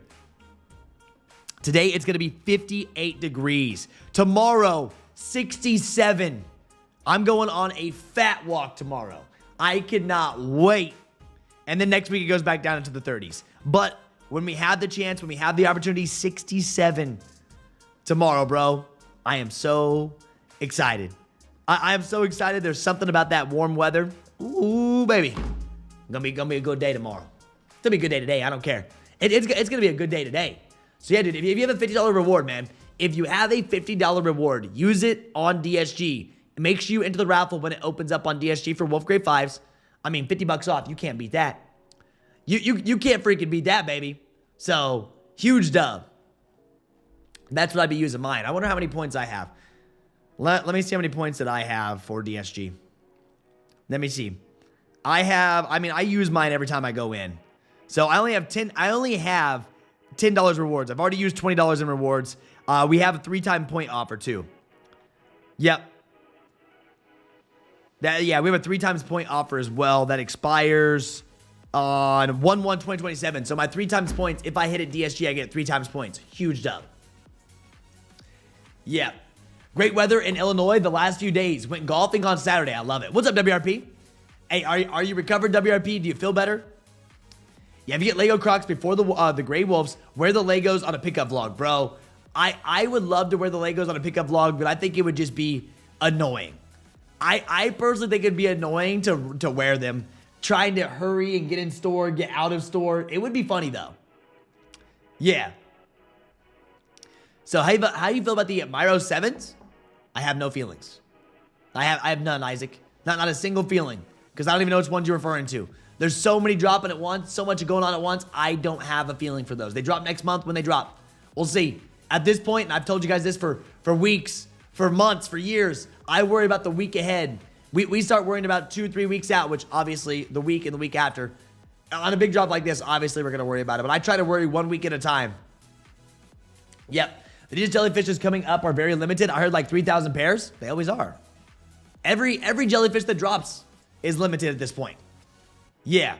A: Today, it's going to be 58 degrees. Tomorrow, 67. I'm going on a fat walk tomorrow. I cannot wait. And then next week, it goes back down into the 30s. But when we have the chance, when we have the opportunity, 67 tomorrow, bro. I am so excited. I am so excited. There's something about that warm weather. Ooh, baby. Gonna be a good day tomorrow. It's gonna be a good day today. I don't care. It's gonna be a good day today. So yeah, dude, if you have a $50 reward, man, if you have a $50 reward, use it on DSG. It makes you into the raffle when it opens up on DSG for Wolf Grade 5s. I mean, 50 bucks off. You can't beat that. You can't freaking beat that, baby. So, huge dub. That's what I'd be using mine. I wonder how many points I have. Let me see how many points that I have for DSG. Let me see. I use mine every time I go in. So I only have $10 rewards. I've already used $20 in rewards. We have a 3-time point offer too. Yep. We have a 3 times point offer as well that expires on 1/1/2027. So my 3 times points, if I hit at DSG, I get 3 times points. Huge dub. Yeah. Great weather in Illinois the last few days. Went golfing on Saturday. I love it. What's up, WRP? Hey, are you recovered, WRP? Do you feel better? Yeah, if you get Lego Crocs before the Gray Wolves, wear the Legos on a pickup vlog, bro. I would love to wear the Legos on a pickup vlog, but I think it would just be annoying. I personally think it'd be annoying to wear them, trying to hurry and get in store, get out of store. It would be funny though. Yeah. So how do you feel about the Myro 7s? I have no feelings. I have none, Isaac. Not a single feeling. Because I don't even know which ones you're referring to. There's so many dropping at once, so much going on at once. I don't have a feeling for those. They drop next month when they drop. We'll see. At this point, and I've told you guys this for weeks, for months, for years, I worry about the week ahead. We start worrying about 2-3 weeks out, which obviously the week and the week after. On a big drop like this, obviously we're going to worry about it. But I try to worry 1 week at a time. Yep. The Adidas jellyfishes coming up are very limited. I heard like 3,000 pairs. They always are. Every jellyfish that drops is limited at this point. Yeah.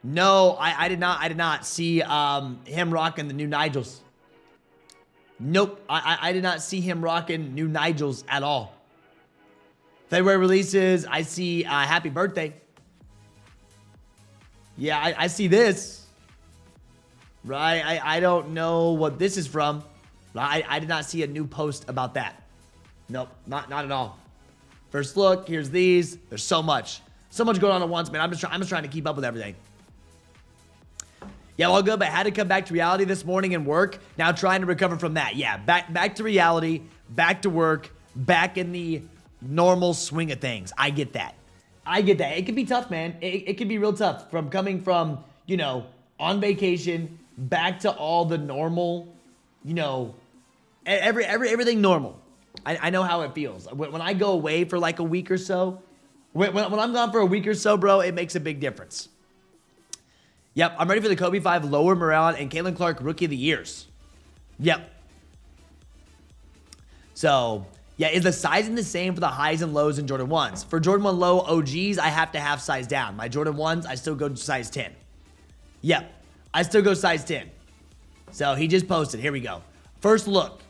A: No, I did not see him rocking the new Nigels. Nope. I did not see him rocking new Nigels at all. February releases, I see Happy Birthday. Yeah, I see this. Right, I don't know what this is from. I did not see a new post about that. Nope, not at all. First look, here's these. There's so much going on at once, man. I'm just trying to keep up with everything. Yeah, all good, but I had to come back to reality this morning and work. Now trying to recover from that. Yeah, back to reality, back to work, back in the normal swing of things. I get that. It can be tough, man. It can be real tough from coming from, on vacation back to all the normal, everything normal. I know how it feels. When I go away for like a week or so, when I'm gone for a week or so, bro, it makes a big difference. Yep, I'm ready for the Kobe 5 Lower Morale and Caitlin Clark Rookie of the Years. Yep. So, yeah, is the sizing the same for the highs and lows in Jordan 1s? For Jordan 1 low OGs, I have to have size down. My Jordan 1s, I still go to size 10. Yep, I still go size 10. So, he just posted. Here we go. First look.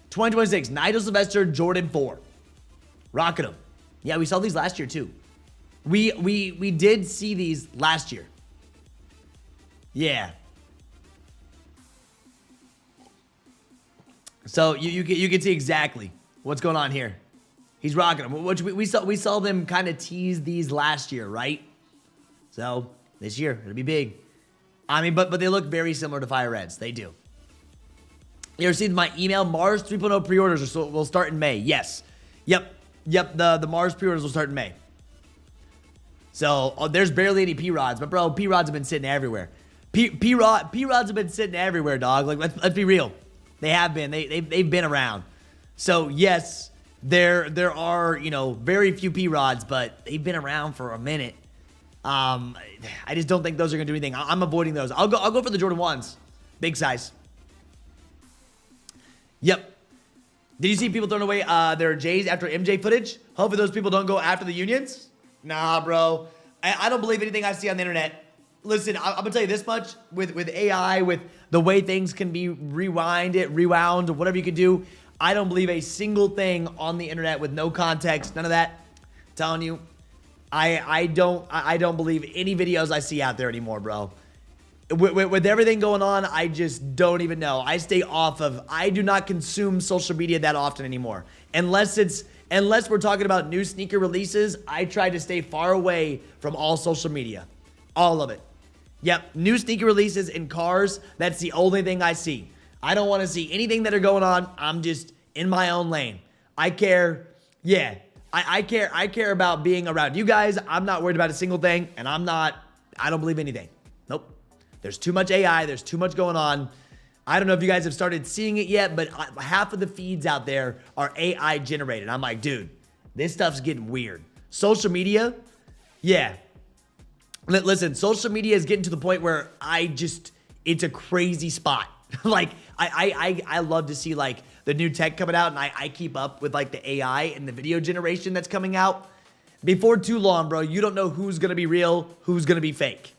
A: 2026, Nigel Sylvester Jordan 4. Rocking them. Yeah, we saw these last year, too. We did see these last year. Yeah. So you can see exactly what's going on here. He's rocking them. Which we saw them kind of tease these last year, right? So this year it'll be big. I mean, but they look very similar to Fire Reds. They do. You received my email. Mars 3.0 pre-orders will start in May. Yes. Yep. The Mars pre-orders will start in May. So there's barely any P-Rods, but bro, P-Rods have been sitting everywhere. P-Rods have been sitting everywhere, dog. Like let's be real. They have been. They've been around. So yes, there are, very few P-Rods, but they've been around for a minute. I just don't think those are gonna do anything. I'm avoiding those. I'll go for the Jordan 1s. Big size. Yep. Did you see people throwing away their J's after MJ footage? Hopefully those people don't go after the Unions. Nah, bro. I don't believe anything I see on the internet. Listen, I'm gonna tell you this much: with AI, with the way things can be rewound, whatever you can do, I don't believe a single thing on the internet with no context, none of that. I'm telling you, I don't believe any videos I see out there anymore, bro. With everything going on, I just don't even know. I stay off of. I do not consume social media that often anymore, unless we're talking about new sneaker releases. I try to stay far away from all social media, all of it. Yep, new sneaker releases in cars, that's the only thing I see. I don't want to see anything that are going on. I'm just in my own lane. I care, yeah, I care about being around you guys. I'm not worried about a single thing, and I don't believe anything. Nope. There's too much AI, there's too much going on. I don't know if you guys have started seeing it yet, but half of the feeds out there are AI generated. I'm like, dude, this stuff's getting weird. Social media, yeah. Listen, social media is getting to the point where it's a crazy spot. Like, I love to see, like, the new tech coming out, and I keep up with, like, the AI and the video generation that's coming out. Before too long, bro, you don't know who's going to be real, who's going to be fake.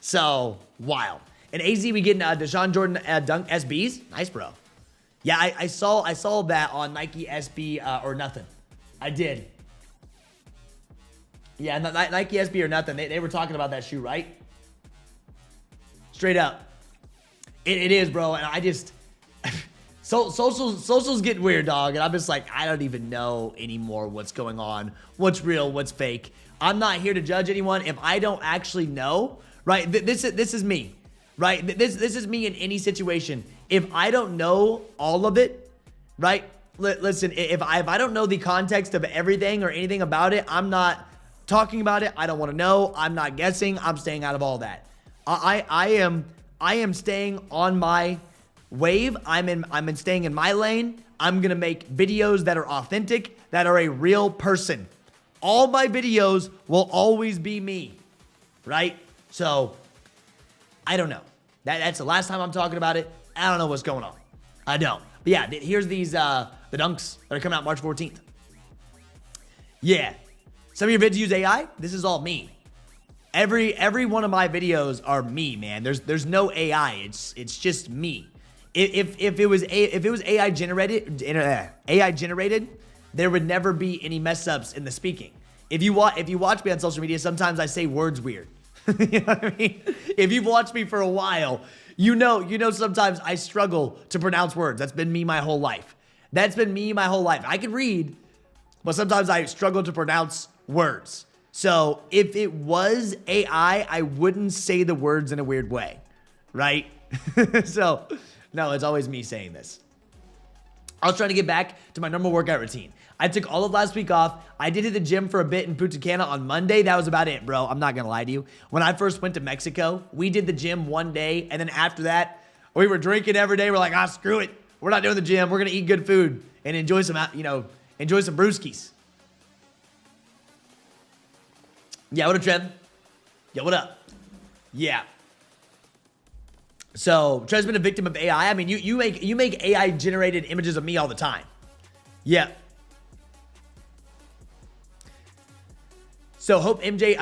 A: So, wild. And AZ, we getting Deshaun Jordan Dunk SBs. Nice, bro. Yeah, I saw that on Nike SB or nothing. I did. Yeah, Nike SB or nothing. They were talking about that shoe, right? Straight up. It is, bro. And I just... Social's getting weird, dog. And I'm just like, I don't even know anymore what's going on. What's real, what's fake. I'm not here to judge anyone if I don't actually know, right? This is me, right? This is me in any situation. If I don't know all of it, right? Listen, if I don't know the context of everything or anything about it, I'm not talking about it. I don't want to know. I'm not guessing. I'm staying out of all that. I am staying on my wave. I'm staying in my lane. I'm gonna make videos that are authentic, that are a real person. All my videos will always be me, right? So I don't know. That's the last time I'm talking about it. I don't know what's going on. I don't. But yeah, here's these the dunks that are coming out March 14th. Yeah. Some of your vids use AI. This is all me. Every one of my videos are me, man. There's no AI. It's just me. If it was AI generated, there would never be any mess ups in the speaking. If you watch me on social media, sometimes I say words weird. You know what I mean? If you've watched me for a while, you know sometimes I struggle to pronounce words. That's been me my whole life. I can read, but sometimes I struggle to pronounce words. So if it was AI, I wouldn't say the words in a weird way, right? So, no, it's always me saying this. I was trying to get back to my normal workout routine. I took all of last week off. I did hit the gym for a bit in Punta Cana on Monday. That was about it, bro. I'm not going to lie to you. When I first went to Mexico, we did the gym one day, and then after that, we were drinking every day. We're like, screw it. We're not doing the gym. We're going to eat good food and enjoy some brewskis. Yeah, what up, Trev? Yeah, what up? Yeah. So, Trev's been a victim of AI. I mean, you make AI generated images of me all the time. Yeah. So, Hope MJ,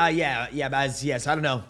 A: yes, I don't know.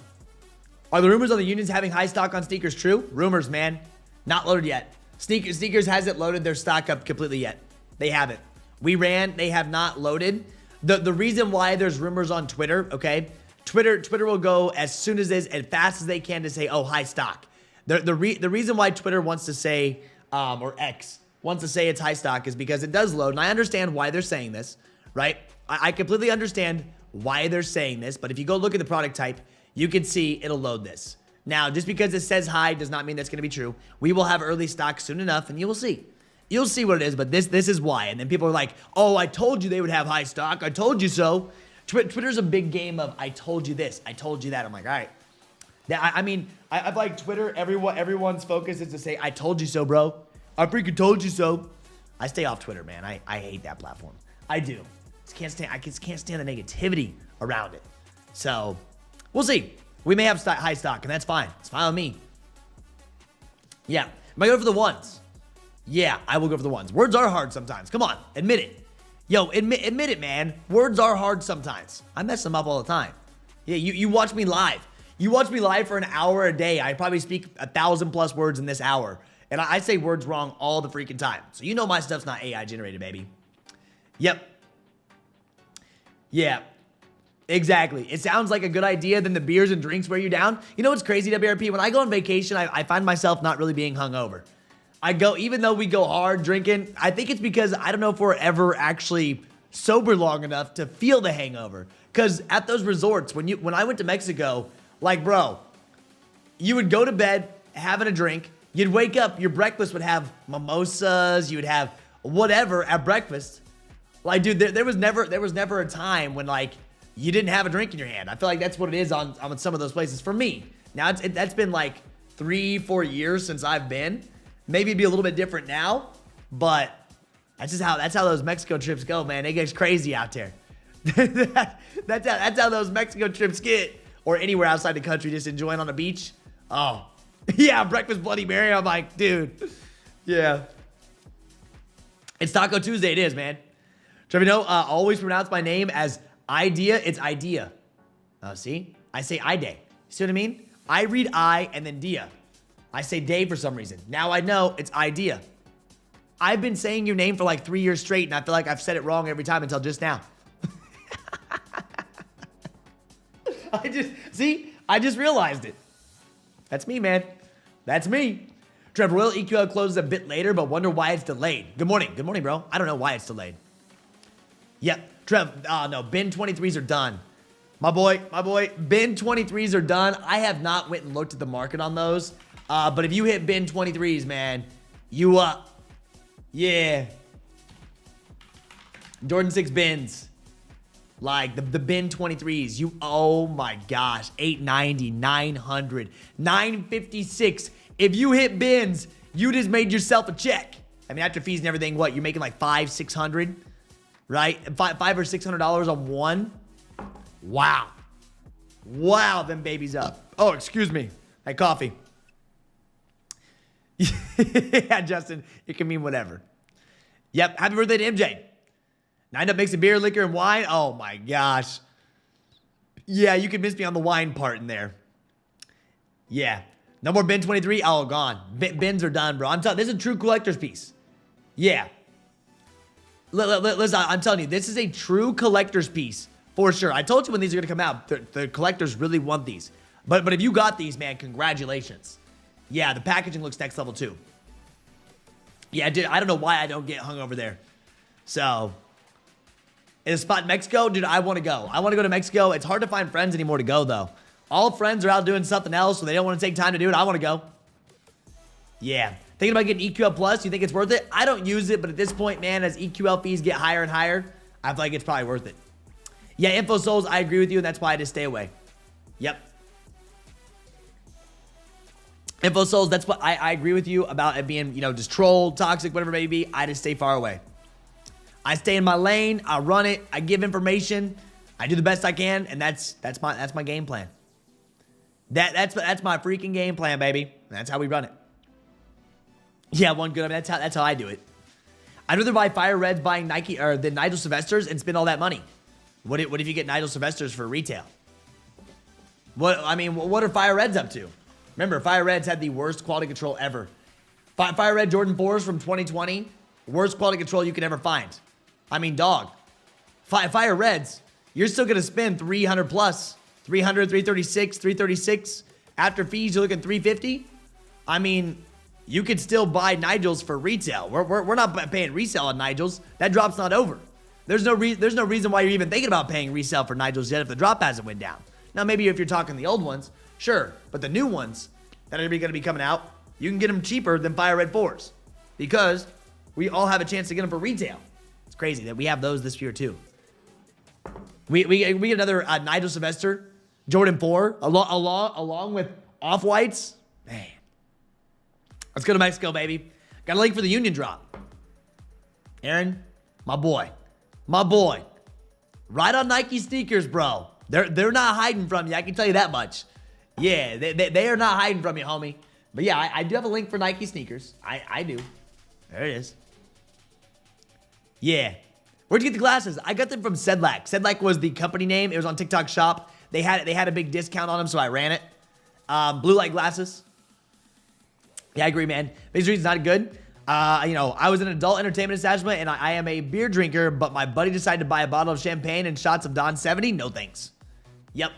A: Are the rumors on the unions having high stock on sneakers true? Rumors, man. Not loaded yet. Sneakers hasn't loaded their stock up completely yet. They haven't. They have not loaded. The reason why there's rumors on Twitter, okay? Twitter will go as soon as fast as they can to say, oh, high stock. The reason why Twitter wants to say, or X wants to say it's high stock is because it does load. And I understand why they're saying this, right? I completely understand why they're saying this. But if you go look at the product type, you can see it'll load this. Now, just because it says high does not mean that's going to be true. We will have early stock soon enough, and you will see. You'll see what it is, but this is why. And then people are like, oh, I told you they would have high stock. I told you so. Twitter's a big game of I told you this. I told you that. I'm like, all right. I like Twitter. Everyone's focus is to say, I told you so, bro. I freaking told you so. I stay off Twitter, man. I hate that platform. I do. I just can't stand the negativity around it. So, we'll see. We may have high stock, and that's fine. It's fine with me. Yeah. Am I going for the ones? Yeah, I will go for the ones. Words are hard sometimes. Come on, admit it. Yo, admit it, man. Words are hard sometimes. I mess them up all the time. Yeah, you watch me live. You watch me live for an hour a day. I probably speak 1,000+ words in this hour. And I say words wrong all the freaking time. So you know my stuff's not AI generated, baby. Yep. Yeah. Exactly. It sounds like a good idea. Then the beers and drinks wear you down. You know what's crazy, WRP? When I go on vacation, I find myself not really being hungover. Even though we go hard drinking, I think it's because I don't know if we're ever actually sober long enough to feel the hangover. Because at those resorts, when I went to Mexico, like, bro, you would go to bed having a drink. You'd wake up, your breakfast would have mimosas. You would have whatever at breakfast. Like, dude, there was never a time when, like, you didn't have a drink in your hand. I feel like that's what it is on some of those places for me. Now, that's been like 3-4 years since I've been. Maybe it'd be a little bit different now, but that's how those Mexico trips go, man. It gets crazy out there. that's how those Mexico trips get, or anywhere outside the country, just enjoying on the beach. Oh, yeah, breakfast Bloody Mary. I'm like, dude, yeah. It's Taco Tuesday. It is, man. Trevor, always pronounce my name as Idea. It's Idea. Oh, see? I say Ide. See what I mean? I read I and then Dia. I say day for some reason. Now I know it's Idea. I've been saying your name for like 3 years straight, and I feel like I've said it wrong every time until just now. I just realized it. That's me, man. That's me. Trevor, Will EQL closes a bit later, but wonder why it's delayed. Good morning. Good morning, bro. I don't know why it's delayed. Yep. Trev, no, bin 23s are done. My boy, bin 23s are done. I have not went and looked at the market on those. But if you hit bin 23s, man, you up. Yeah. Jordan 6 bins. Like the bin 23s. Oh my gosh. 890, 900, 956. If you hit bins, you just made yourself a check. I mean, after fees and everything, what? You're making like $500-600, right? $500 or $600 on one. Wow. Wow, them babies up. Oh, excuse me. Hey, coffee. Yeah, Justin, it can mean whatever. Yep, happy birthday to MJ. 9 Up makes a beer, liquor, and wine. Oh my gosh. Yeah, you can miss me on the wine part in there. Yeah. No more bin 23. Oh, gone. Bins are done, bro. I'm telling you, this is a true collector's piece. Yeah. Listen, I'm telling you, this is a true collector's piece for sure. I told you when these are going to come out. The collectors really want these. But if you got these, man, congratulations. Yeah, the packaging looks next level too. Yeah, dude, I don't know why I don't get hung over there. So, in a spot in Mexico, dude, I want to go. I want to go to Mexico. It's hard to find friends anymore to go, though. All friends are out doing something else, so they don't want to take time to do it. I want to go. Yeah. Thinking about getting EQL Plus, you think it's worth it? I don't use it, but at this point, man, as EQL fees get higher and higher, I feel like it's probably worth it. Yeah, Info Souls, I agree with you, and that's why I just stay away. Yep. Info Souls, that's what I agree with you about it being, just troll, toxic, whatever it may be. I just stay far away. I stay in my lane. I run it. I give information. I do the best I can, and that's my game plan. That's my freaking game plan, baby. That's how we run it. Yeah, one good. I mean, that's how I do it. I'd rather buy Fire Reds buying Nike or than Nigel Sylvester's and spend all that money. What if you get Nigel Sylvester's for retail? What are Fire Reds up to? Remember, Fire Reds had the worst quality control ever. Fire Red Jordan 4s from 2020, worst quality control you could ever find. I mean, dog. Fire Reds, you're still gonna spend 300 plus, 300, 336, 336. After fees, you're looking 350. I mean, you could still buy Nigels for retail. We're not paying resale on Nigels. That drop's not over. There's no reason why you're even thinking about paying resale for Nigels yet if the drop hasn't went down. Now, maybe if you're talking the old ones, sure. But the new ones that are going to be coming out, you can get them cheaper than Fire Red 4s because we all have a chance to get them for retail. It's crazy that we have those this year too. We get another Nigel Sylvester Jordan 4 along with Off-Whites. Man. Let's go to Mexico, baby. Got a link for the Union drop. Aaron, my boy. Right on Nike sneakers, bro. They're not hiding from you. I can tell you that much. Yeah, they are not hiding from you, homie. But yeah, I do have a link for Nike sneakers. I do. There it is. Yeah. Where'd you get the glasses? I got them from Sedlak. Sedlak was the company name. It was on TikTok Shop. They had a big discount on them, so I ran it. Blue light glasses. Yeah, I agree, man. Biggest reason's not good. You know, I was an adult entertainment establishment, and I am a beer drinker, but my buddy decided to buy a bottle of champagne and shots of Don 70. No thanks. Yep.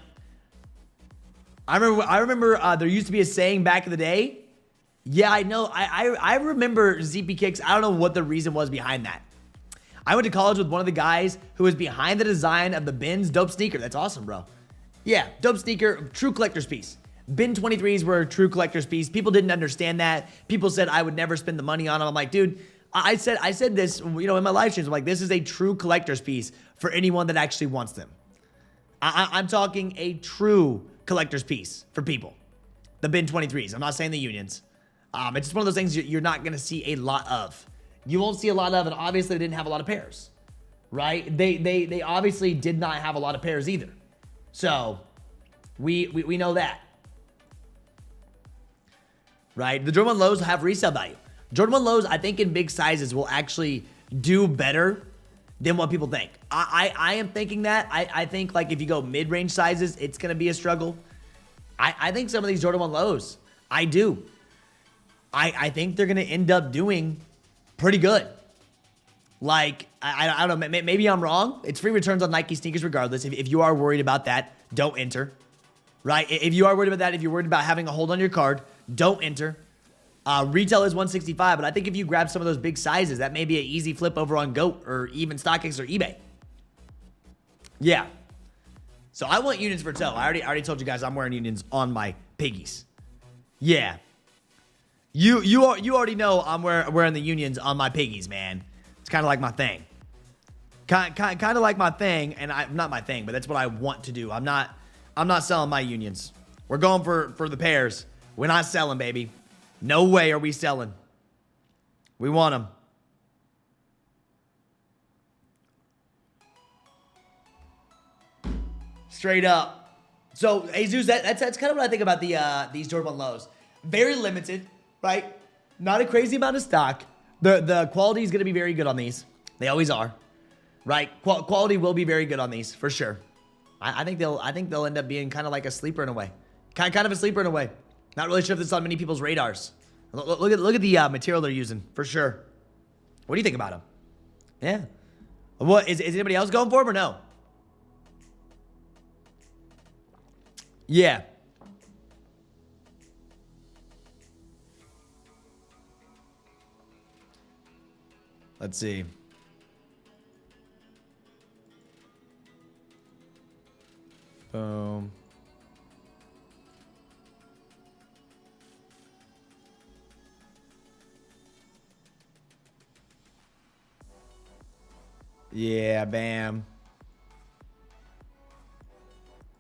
A: I remember there used to be a saying back in the day. Yeah, I know. I remember ZP Kicks. I don't know what the reason was behind that. I went to college with one of the guys who was behind the design of the Ben's dope sneaker. That's awesome, bro. Yeah, dope sneaker, true collector's piece. Bin 23s were a true collector's piece. People didn't understand that. People said I would never spend the money on them. I'm like, dude, I said this, you know, in my live streams. I'm like, this is a true collector's piece for anyone that actually wants them. I'm talking a true collector's piece for people. The Bin 23s. I'm not saying the Unions. It's just one of those things you're not going to see a lot of. You won't see a lot of, and obviously they didn't have a lot of pairs, right? They obviously did not have a lot of pairs either. So we know that. Right? The Jordan 1 lows have resale value. Jordan 1 lows, I think in big sizes will actually do better than what people think. I am thinking that. I think like if you go mid-range sizes, it's going to be a struggle. I think some of these Jordan 1 lows, I do. I think they're going to end up doing pretty good. Like, I don't know, maybe I'm wrong. It's free returns on Nike sneakers regardless. If you are worried about that, don't enter. Right? If you are worried about that, if you're worried about having a hold on your card, don't enter. Retail is 165, but I think if you grab some of those big sizes, that may be an easy flip over on GOAT or even StockX or eBay. Yeah. So I want Unions for toe. I already told you guys I'm wearing Unions on my piggies. Yeah. You already know I'm wearing the Unions on my piggies, man. It's kind of like my thing. Kind of like my thing, and not my thing, but that's what I want to do. I'm not selling my Unions. We're going for the pairs. We're not selling, baby. No way are we selling. We want them. Straight up. So, Jesus, that's kind of what I think about these Jordan 1 lows. Very limited, right? Not a crazy amount of stock. The quality is going to be very good on these. They always are, right? Quality will be very good on these for sure. I think they'll end up being kind of like a sleeper in a way. Kind of a sleeper in a way. Not really sure if this is on many people's radars. Look at the material they're using for sure. What do you think about them? Yeah. What is anybody else going for them or no? Yeah. Let's see. Boom. Yeah, bam.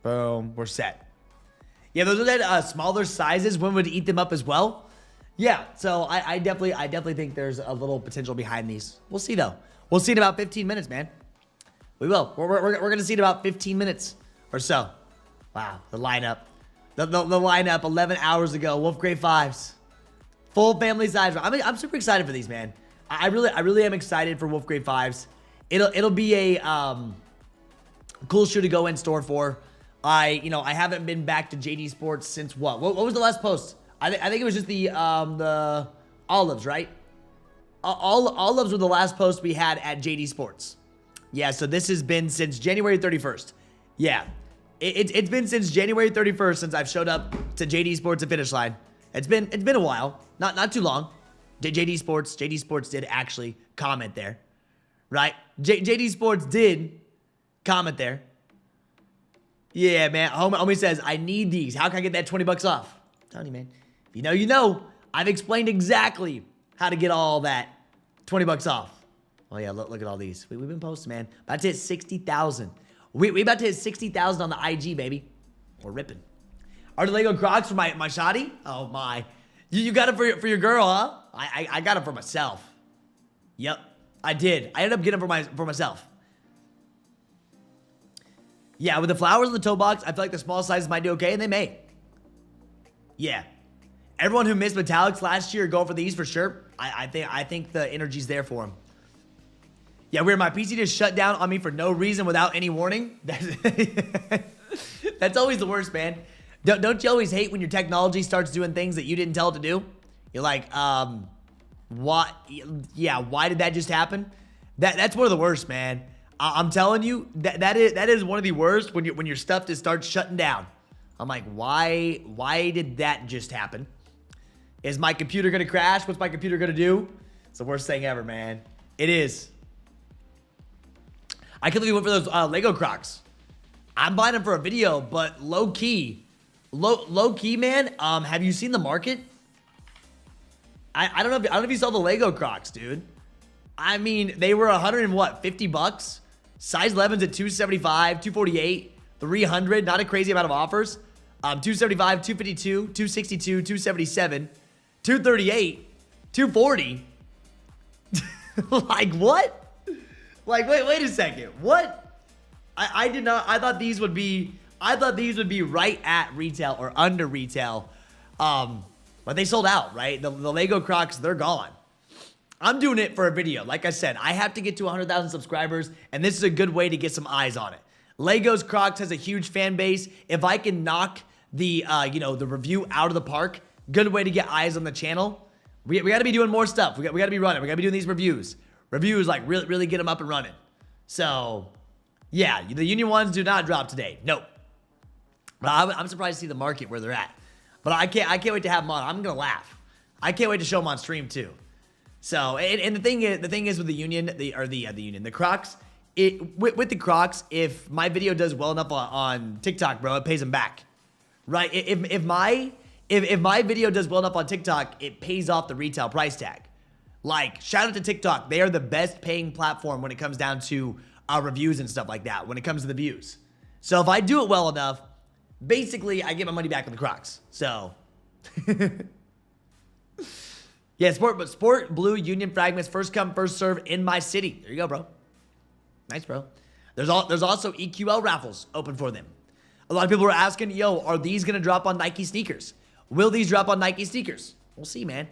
A: Boom. We're set. Yeah, those are that smaller sizes. One would eat them up as well. Yeah, so I definitely think there's a little potential behind these. We'll see though. We'll see in about 15 minutes, man. We will. We're gonna see in about 15 minutes or so. Wow, the lineup. The lineup 11 hours ago. Wolf Grade 5s. Full family size. I'm super excited for these, man. I really am excited for Wolf Grade 5s. It'll be a cool shoe to go in store for. I haven't been back to JD Sports since what? What was the last post? I think it was just the olives, right? Olives were the last post we had at JD Sports. Yeah, so this has been since January 31st. Yeah, it's been since January 31st since I've showed up to JD Sports at Finish Line. It's been a while, not too long. JD Sports did actually comment there, right? JD Sports did comment there. Yeah, man. Homie says, I need these. How can I get that 20 bucks off? I'm telling you, man. If you know, you know. I've explained exactly how to get all that 20 bucks off. Oh, yeah. Look at all these. We've been posting, man. About to hit 60,000. We about to hit 60,000 on the IG, baby. We're ripping. Are the Lego Crocs for my shoddy? Oh, my. You got it for your girl, huh? I got it for myself. Yep. I did. I ended up getting them for myself. Yeah, with the flowers in the toe box, I feel like the small sizes might do okay, and they may. Yeah. Everyone who missed metallics last year going for these for sure. I think the energy's there for them. Yeah, weird. My PC just shut down on me for no reason without any warning. That's always the worst, man. Don't you always hate when your technology starts doing things that you didn't tell it to do? You're like, what? Yeah, why did that just happen? That's one of the worst, man. I'm telling you, that is one of the worst when your stuff just starts shutting down. I'm like, why did that just happen? Is my computer gonna crash? What's my computer gonna do? It's the worst thing ever, man. It is. I can't believe we went for those Lego Crocs. I'm buying them for a video, but low key, man. Have you seen the market? I don't know if you saw the Lego Crocs, dude. I mean, they were 50 bucks. Size 11s at 275, 248, 300. Not a crazy amount of offers. 275, 252, 262, 277, 238, 240. Like what? Like wait a second. What? I did not. I thought these would be right at retail or under retail. But they sold out, right? The Lego Crocs, they're gone. I'm doing it for a video. Like I said, I have to get to 100,000 subscribers, and this is a good way to get some eyes on it. Legos Crocs has a huge fan base. If I can knock the the review out of the park, good way to get eyes on the channel. We got to be doing more stuff. We got to be running. We got to be doing these reviews. Reviews, like, really get them up and running. So, yeah, the Union ones do not drop today. Nope. But I'm surprised to see the market where they're at. But I can't wait to have them on. I'm gonna laugh. I can't wait to show them on stream too. So, and the thing is with the Union, the Crocs, with the Crocs, if my video does well enough on TikTok, bro, it pays them back, right? If my video does well enough on TikTok, it pays off the retail price tag. Like, shout out to TikTok, they are the best paying platform when it comes down to reviews and stuff like that. When it comes to the views, so if I do it well enough, basically I get my money back on the Crocs. So. Yeah, Sport Blue Union Fragments, first come, first serve in my city. There you go, bro. Nice, bro. There's also EQL raffles open for them. A lot of people are asking, yo, are these going to drop on Nike sneakers? Will these drop on Nike sneakers? We'll see, man.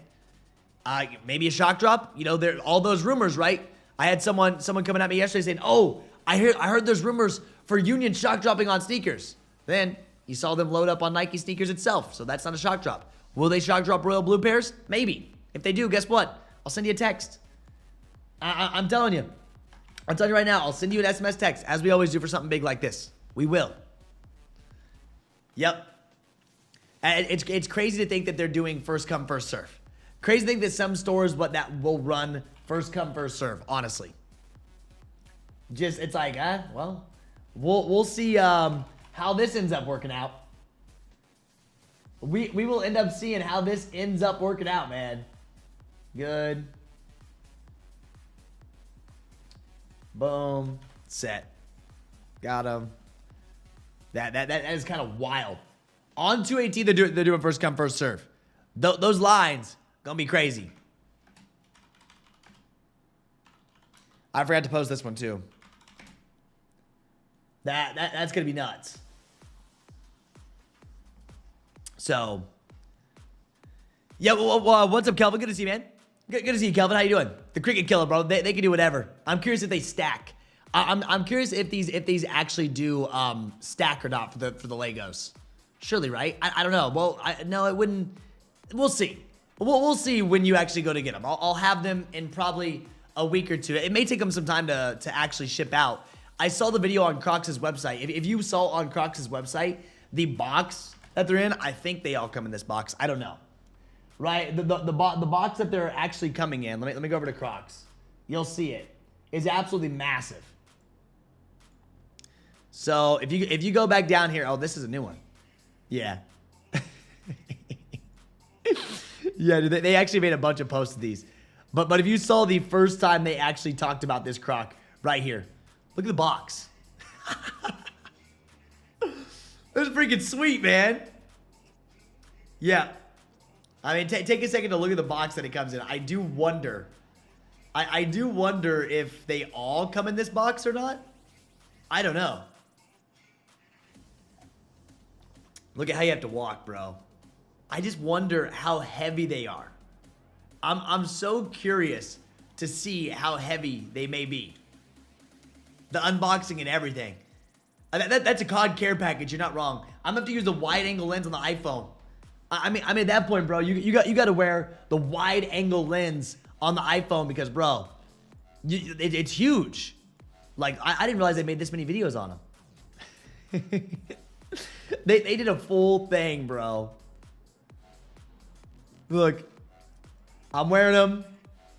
A: Maybe a shock drop. You know, there all those rumors, right? I had someone coming at me yesterday saying, oh, I heard there's rumors for Union shock dropping on sneakers. Then you saw them load up on Nike sneakers itself, so that's not a shock drop. Will they shock drop Royal Blue pairs? Maybe. If they do, guess what? I'll send you a text. I'm telling you. I'm telling you right now, I'll send you an SMS text, as we always do for something big like this. We will. Yep. And it's crazy to think that they're doing first come, first serve. Crazy to think that some stores that will run first come, first serve, honestly. Just, it's like, well, we'll see how this ends up working out. We will end up seeing how this ends up working out, man. Good. Boom. Set. Got him. That is kind of wild. On 218, they're doing first come, first serve. Those lines gonna be crazy. I forgot to post this one too. That's gonna be nuts. So, yeah, well, what's up, Kelvin? Good to see you, man. Good to see you, Kelvin. How you doing? The Cricket Killer, bro. They can do whatever. I'm curious if they stack. I'm curious if these actually do stack or not for the Legos. Surely, right? I don't know. Well, no, it wouldn't. We'll see. We'll see when you actually go to get them. I'll have them in probably a week or two. It may take them some time to actually ship out. I saw the video on Crocs' website. If you saw on Crocs' website the box that they're in, I think they all come in this box. I don't know. Right? The box that they're actually coming in, let me go over to Crocs. You'll see it. It's absolutely massive. So if you go back down here, oh, this is a new one. Yeah. Yeah, dude, they actually made a bunch of posts of these. But if you saw the first time they actually talked about this Croc right here, look at the box. That's freaking sweet, man. Yeah. I mean, take a second to look at the box that it comes in. I do wonder. I do wonder if they all come in this box or not. I don't know. Look at how you have to walk, bro. I just wonder how heavy they are. I'm so curious to see how heavy they may be. The unboxing and everything. That's a COD care package. You're not wrong. I'm gonna have to use the wide angle lens on the iPhone. I mean at that point, bro, you got to wear the wide angle lens on the iPhone because, bro, it's huge. Like I didn't realize they made this many videos on them. they did a full thing, bro. Look, I'm wearing them.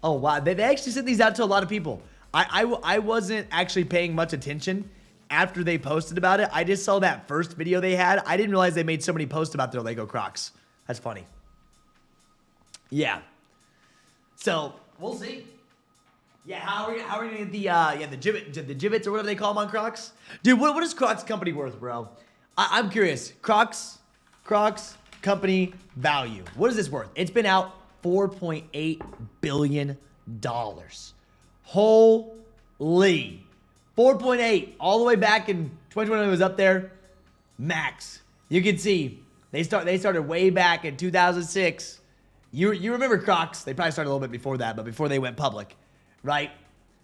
A: Oh wow, they actually sent these out to a lot of people. I wasn't actually paying much attention after they posted about it. I just saw that first video they had. I didn't realize they made so many posts about their Lego Crocs. That's funny. Yeah. So we'll see. Yeah, how are we gonna get the gibbets or whatever they call them on Crocs? Dude, what is Crocs company worth, bro? I'm curious. Crocs company value. What is this worth? It's been out $4.8 billion. Holy. 4.8 all the way back in 2020 it was up there. Max. You can see they started way back in 2006. You remember Crocs? They probably started a little bit before that, but before they went public, right?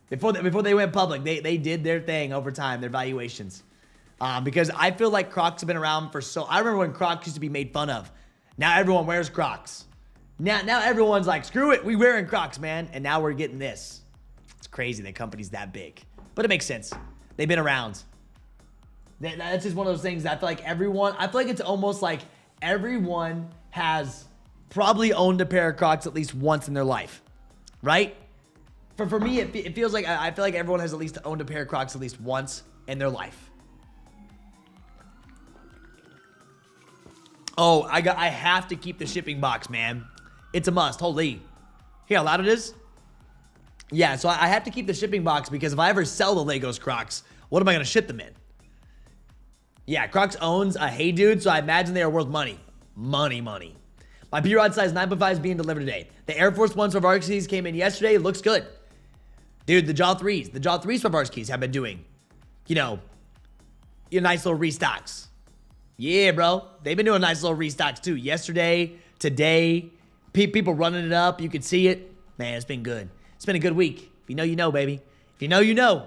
A: Before they went public, they did their thing over time, their valuations. Because I feel like Crocs have been around for so. I remember when Crocs used to be made fun of. Now everyone wears Crocs. Now everyone's like, screw it, we wearing Crocs, man. And now we're getting this. It's crazy that company's that big. But it makes sense. They've been around. That's just one of those things that I feel like it's almost like everyone has probably owned a pair of Crocs at least once in their life. Right? For me, it feels like, I feel like everyone has at least owned a pair of Crocs at least once in their life. Oh, I have to keep the shipping box, man. It's a must. Holy. Hear how loud it is? Yeah, so I have to keep the shipping box because if I ever sell the Legos Crocs, what am I going to ship them in? Yeah, Crocs owns a Hey Dude, so I imagine they are worth money. Money. My P-Rod size 9.5 is being delivered today. The Air Force One Swarovskis came in yesterday. It looks good. Dude, the Jaw 3s. The Jaw 3 Swarovskis have been doing, your nice little restocks. Yeah, bro. They've been doing nice little restocks too. Yesterday, today, people running it up. You could see it. Man, it's been good. It's been a good week. If you know, you know, baby. If you know, you know.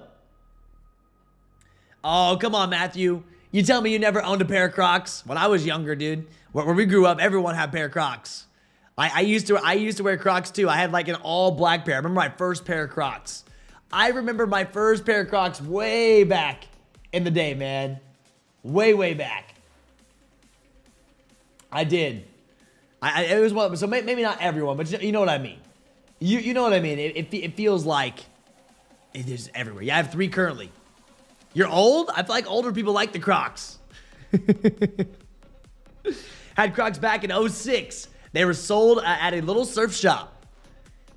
A: Oh, come on, Matthew. You tell me you never owned a pair of Crocs? When I was younger, dude, where we grew up, everyone had a pair of Crocs. I used to wear Crocs too. I had like an all black pair. I remember my first pair of Crocs. I remember my first pair of Crocs way back in the day, man. Way back. I did. It was one, so maybe not everyone, but you know what I mean. You know what I mean. It feels like it is everywhere. Yeah, I have 3 currently. You're old? I feel like older people like the Crocs. Had Crocs back in 06. They were sold at a little surf shop.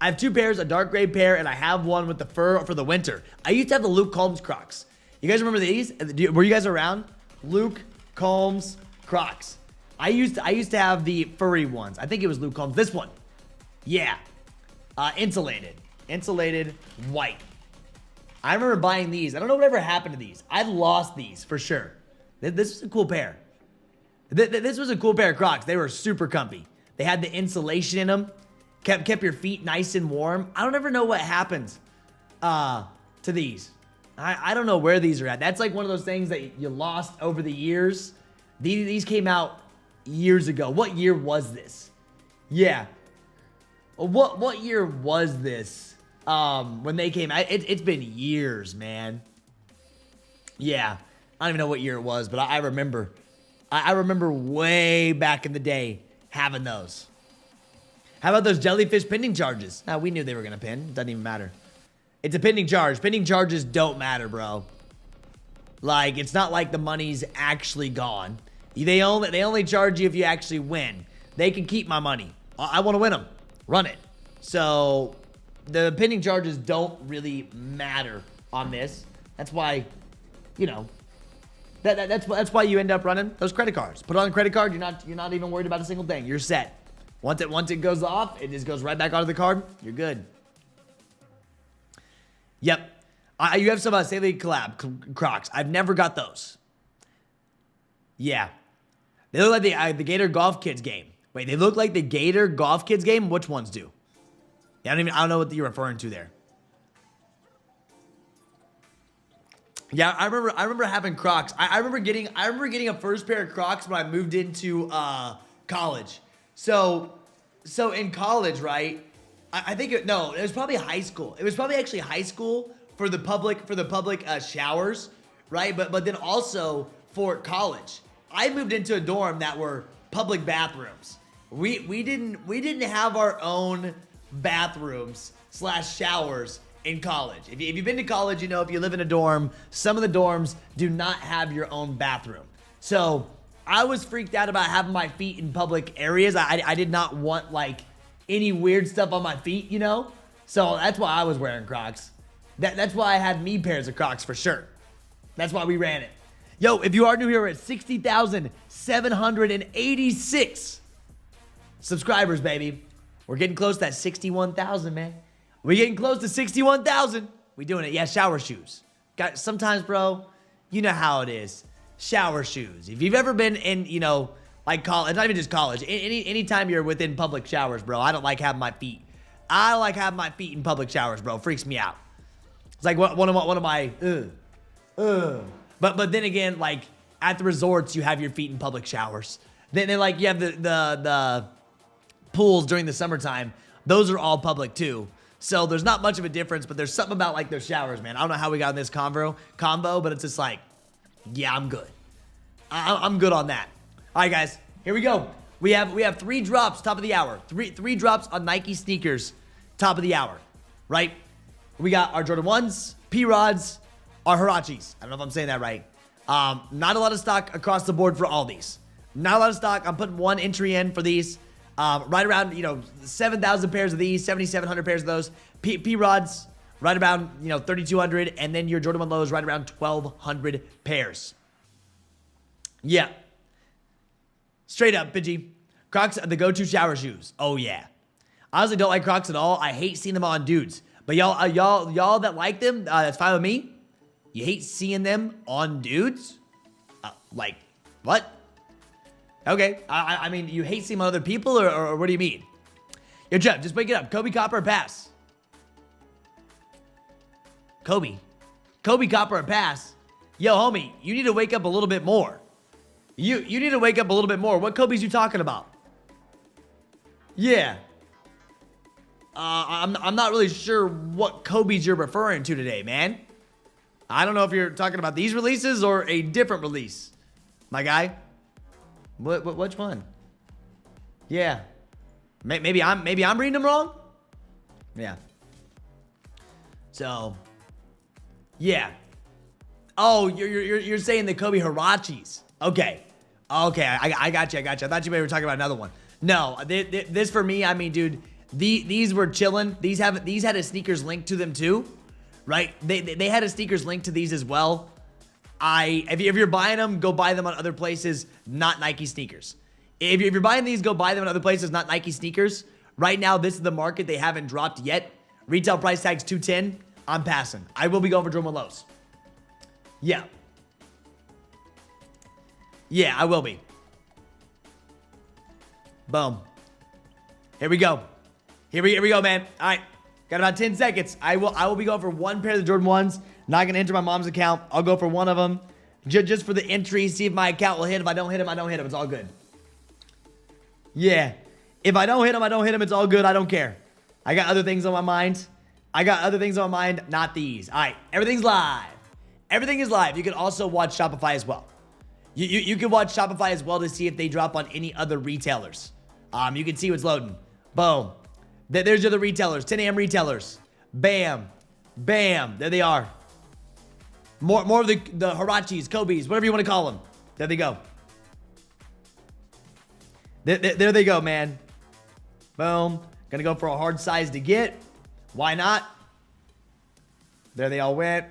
A: I have 2 pairs, a dark gray pair, and I have one with the fur for the winter. I used to have the Luke Combs Crocs. You guys remember these? Were you guys around? Luke Combs Crocs. I used to have the furry ones. I think it was Luke Combs. This one. Yeah. Insulated white. I remember buying these. I don't know whatever happened to these. I lost these for sure. This was a cool pair. This was a cool pair of Crocs. They were super comfy. They had the insulation in them. Kept your feet nice and warm. I don't ever know what happens to these. I don't know where these are at. That's like one of those things that you lost over the years. These came out years ago. What year was this? Yeah. What year was this when they came out? It's been years, man. Yeah. I don't even know what year it was, but I remember. I remember way back in the day having those. How about those jellyfish pinning charges? Now, we knew they were going to pin. It doesn't even matter. It's a pinning charge. Pinning charges don't matter, bro. Like, it's not like the money's actually gone. They only charge you if you actually win. They can keep my money. I want to win them. Run it. So, the pinning charges don't really matter on this. That's why, that's why you end up running those credit cards. Put it on a credit card, you're not even worried about a single thing. You're set. Once it goes off, it just goes right back onto the card. You're good. Yep. You have some Saley collab Crocs. I've never got those. Yeah. They look like the Gator Golf Kids game. Wait, they look like the Gator Golf Kids game? Which ones do? Yeah, I don't know what you're referring to there. Yeah, I remember having Crocs. I remember getting a first pair of Crocs when I moved into college. So in college, right? I think no, it was probably high school. It was probably actually high school for the public showers, right? But then also for college, I moved into a dorm that were public bathrooms. We didn't have our own bathrooms slash showers in college. If you've been to college, you know if you live in a dorm, some of the dorms do not have your own bathroom. So I was freaked out about having my feet in public areas. I did not want like any weird stuff on my feet, you know? So that's why I was wearing Crocs. That's why I had me pairs of Crocs for sure. That's why we ran it. Yo, if you are new here, we're at 60,786 subscribers, baby. We're getting close to that 61,000, man. We're getting close to 61,000. We doing it. Yeah, shower shoes. Sometimes, bro, you know how it is. Shower shoes. If you've ever been in, you know, like college, not even just college, anytime you're within public showers, bro, I don't like having my feet. I don't like having my feet in public showers, bro. Freaks me out. It's like one of my, But then again, like at the resorts, you have your feet in public showers. Then like you have the pools during the summertime. Those are all public too. So there's not much of a difference, but there's something about like those showers, man. I don't know how we got in this combo, but it's just like, yeah, I'm good. I'm good on that. All right, guys, here we go. We have 3 drops, top of the hour. Three drops on Nike sneakers, top of the hour, right? We got our Jordan 1s, P-Rods, our Huaraches. I don't know if I'm saying that right. Not a lot of stock across the board for all these. Not a lot of stock. I'm putting one entry in for these. Right around, 7,000 pairs of these, 7,700 pairs of those. P-Rods, right around, 3,200. And then your Jordan 1 lows, right around 1,200 pairs. Yeah. Straight up, Pidgey. Crocs are the go-to shower shoes. Oh, yeah. I honestly don't like Crocs at all. I hate seeing them on dudes. But y'all that like them, that's fine with me. You hate seeing them on dudes? Like, what? Okay, I mean, you hate seeing them on other people, or what do you mean? Yo, Jeff, just wake it up. Kobe, Copper, or pass? Kobe, Copper, or pass? Yo, homie, you need to wake up a little bit more. You need to wake up a little bit more. What Kobe's you talking about? Yeah. I'm not really sure what Kobe's you're referring to today, man. I don't know if you're talking about these releases or a different release, my guy. Which one? Yeah. Maybe I'm reading them wrong. Yeah. So. Yeah. Oh, you're saying the Kobe Huaraches. Okay. I got you. I thought you maybe were talking about another one. No, this for me. I mean, dude, these were chilling. These had a sneakers link to them too, right? They had a sneakers link to these as well. If you're buying them, go buy them on other places, not Nike sneakers. If you're buying these, go buy them on other places, not Nike sneakers. Right now, this is the market. They haven't dropped yet. Retail price tag's $210. I'm passing. I will be going for Jordan 1 lows. Yeah. Yeah, I will be. Boom. Here we go. Here we go, man. All right. Got about 10 seconds. I will be going for one pair of the Jordan 1s. Not going to enter my mom's account. I'll go for one of them. Just for the entry. See if my account will hit. If I don't hit him, I don't hit him. It's all good. Yeah. If I don't hit him, I don't hit him. It's all good. I don't care. I got other things on my mind. Not these. All right. Everything's live. Everything is live. You can also watch Shopify as well. You can watch Shopify as well to see if they drop on any other retailers. You can see what's loading. Boom. There's your other retailers. 10 a.m. retailers. Bam. Bam. There they are. More of the Huaraches, Kobe's, whatever you want to call them. There they go. There they go, man. Boom. Gonna go for a hard size to get. Why not? There they all went.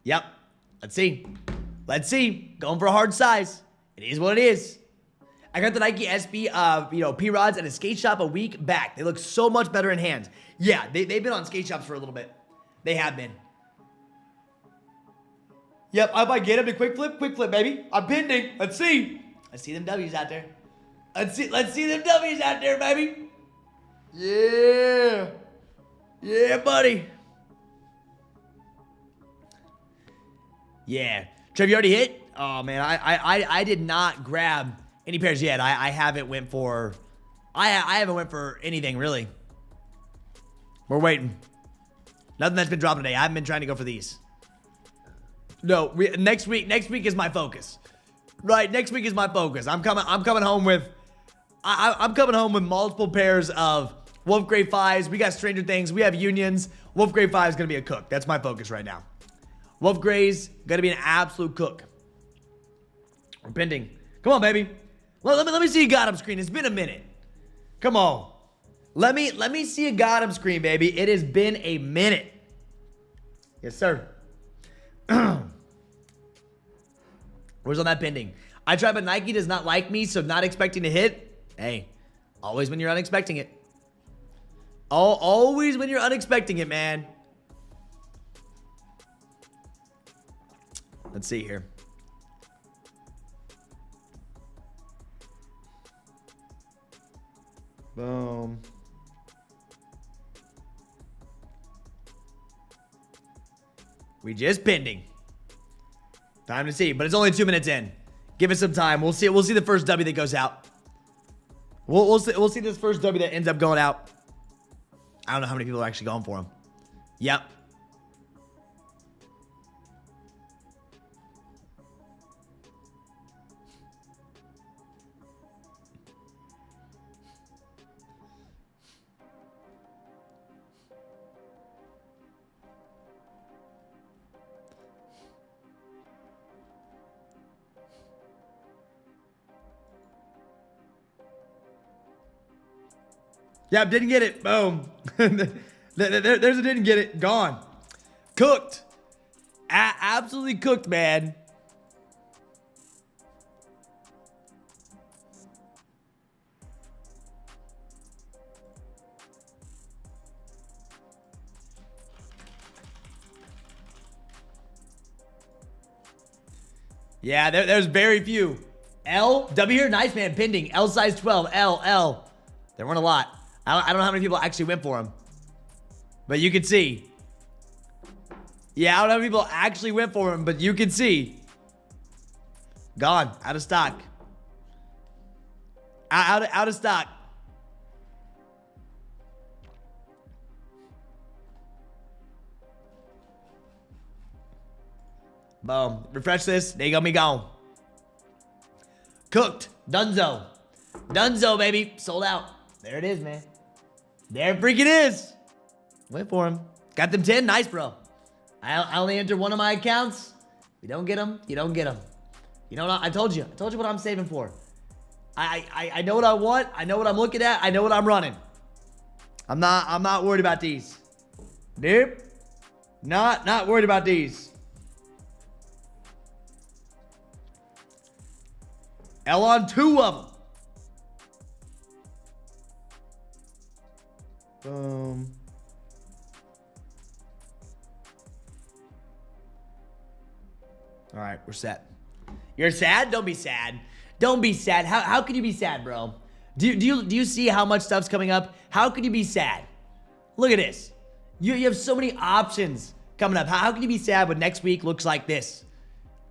A: Yep. Let's see. Going for a hard size. It is what it is. I got the Nike SB, P-Rods at a skate shop a week back. They look so much better in hand. Yeah, they've been on skate shops for a little bit. They have been. Yep, I might get them to quick flip, baby. I'm pending. Let's see. Let's see them W's out there. Let's see them W's out there, baby. Yeah. Yeah, buddy. Yeah. Trev, you already hit? Oh, man. I did not grab any pairs yet. I haven't went for... I haven't went for anything, really. We're waiting. Nothing that's been dropping today. I haven't been trying to go for these. No, next week is my focus. Right, next week is my focus. I'm coming home with... I'm coming home with multiple pairs of Wolf Grey 5s. We got Stranger Things. We have Unions. Wolf Grey 5 is going to be a cook. That's my focus right now. Wolf Grey's going to be an absolute cook. We're pending. Come on, baby. Let me see a Gotham screen. It's been a minute. Come on. Let me see a Gotham screen, baby. It has been a minute. Yes, sir. Where's all that pending? I tried, but Nike does not like me, so not expecting to hit. Hey, always when you're unexpecting it. Always when you're unexpecting it, man. Let's see here. Boom. We just pending. Time to see, but it's only 2 minutes in. Give it some time. We'll see the first W that goes out. We'll see this first W that ends up going out. I don't know how many people are actually going for him. Yep. Yep, didn't get it. Boom. There's a didn't get it. Gone. Cooked. Absolutely cooked, man. Yeah, there's very few. L, W here, nice, man. Pending. L size 12. L. There weren't a lot. I don't know how many people actually went for him. But you can see. Yeah, I don't know how many people actually went for him, but you can see. Gone. Out of stock. Out of stock. Boom. Refresh this. There you go, me gone. Cooked. Dunzo. Dunzo, baby. Sold out. There it is, man. There it freaking is. Wait for him. Got them 10. Nice, bro. I only enter one of my accounts. If you don't get them, you don't get them. You know what? I told you. I told you what I'm saving for. I know what I want. I know what I'm looking at. I know what I'm running. I'm not worried about these. Nope. Not worried about these. L on 2 of them. Boom. All right, we're set. You're sad? Don't be sad. Don't be sad. How can you be sad, bro? Do you see how much stuff's coming up? How can you be sad? Look at this. You have so many options coming up. How can you be sad when next week looks like this?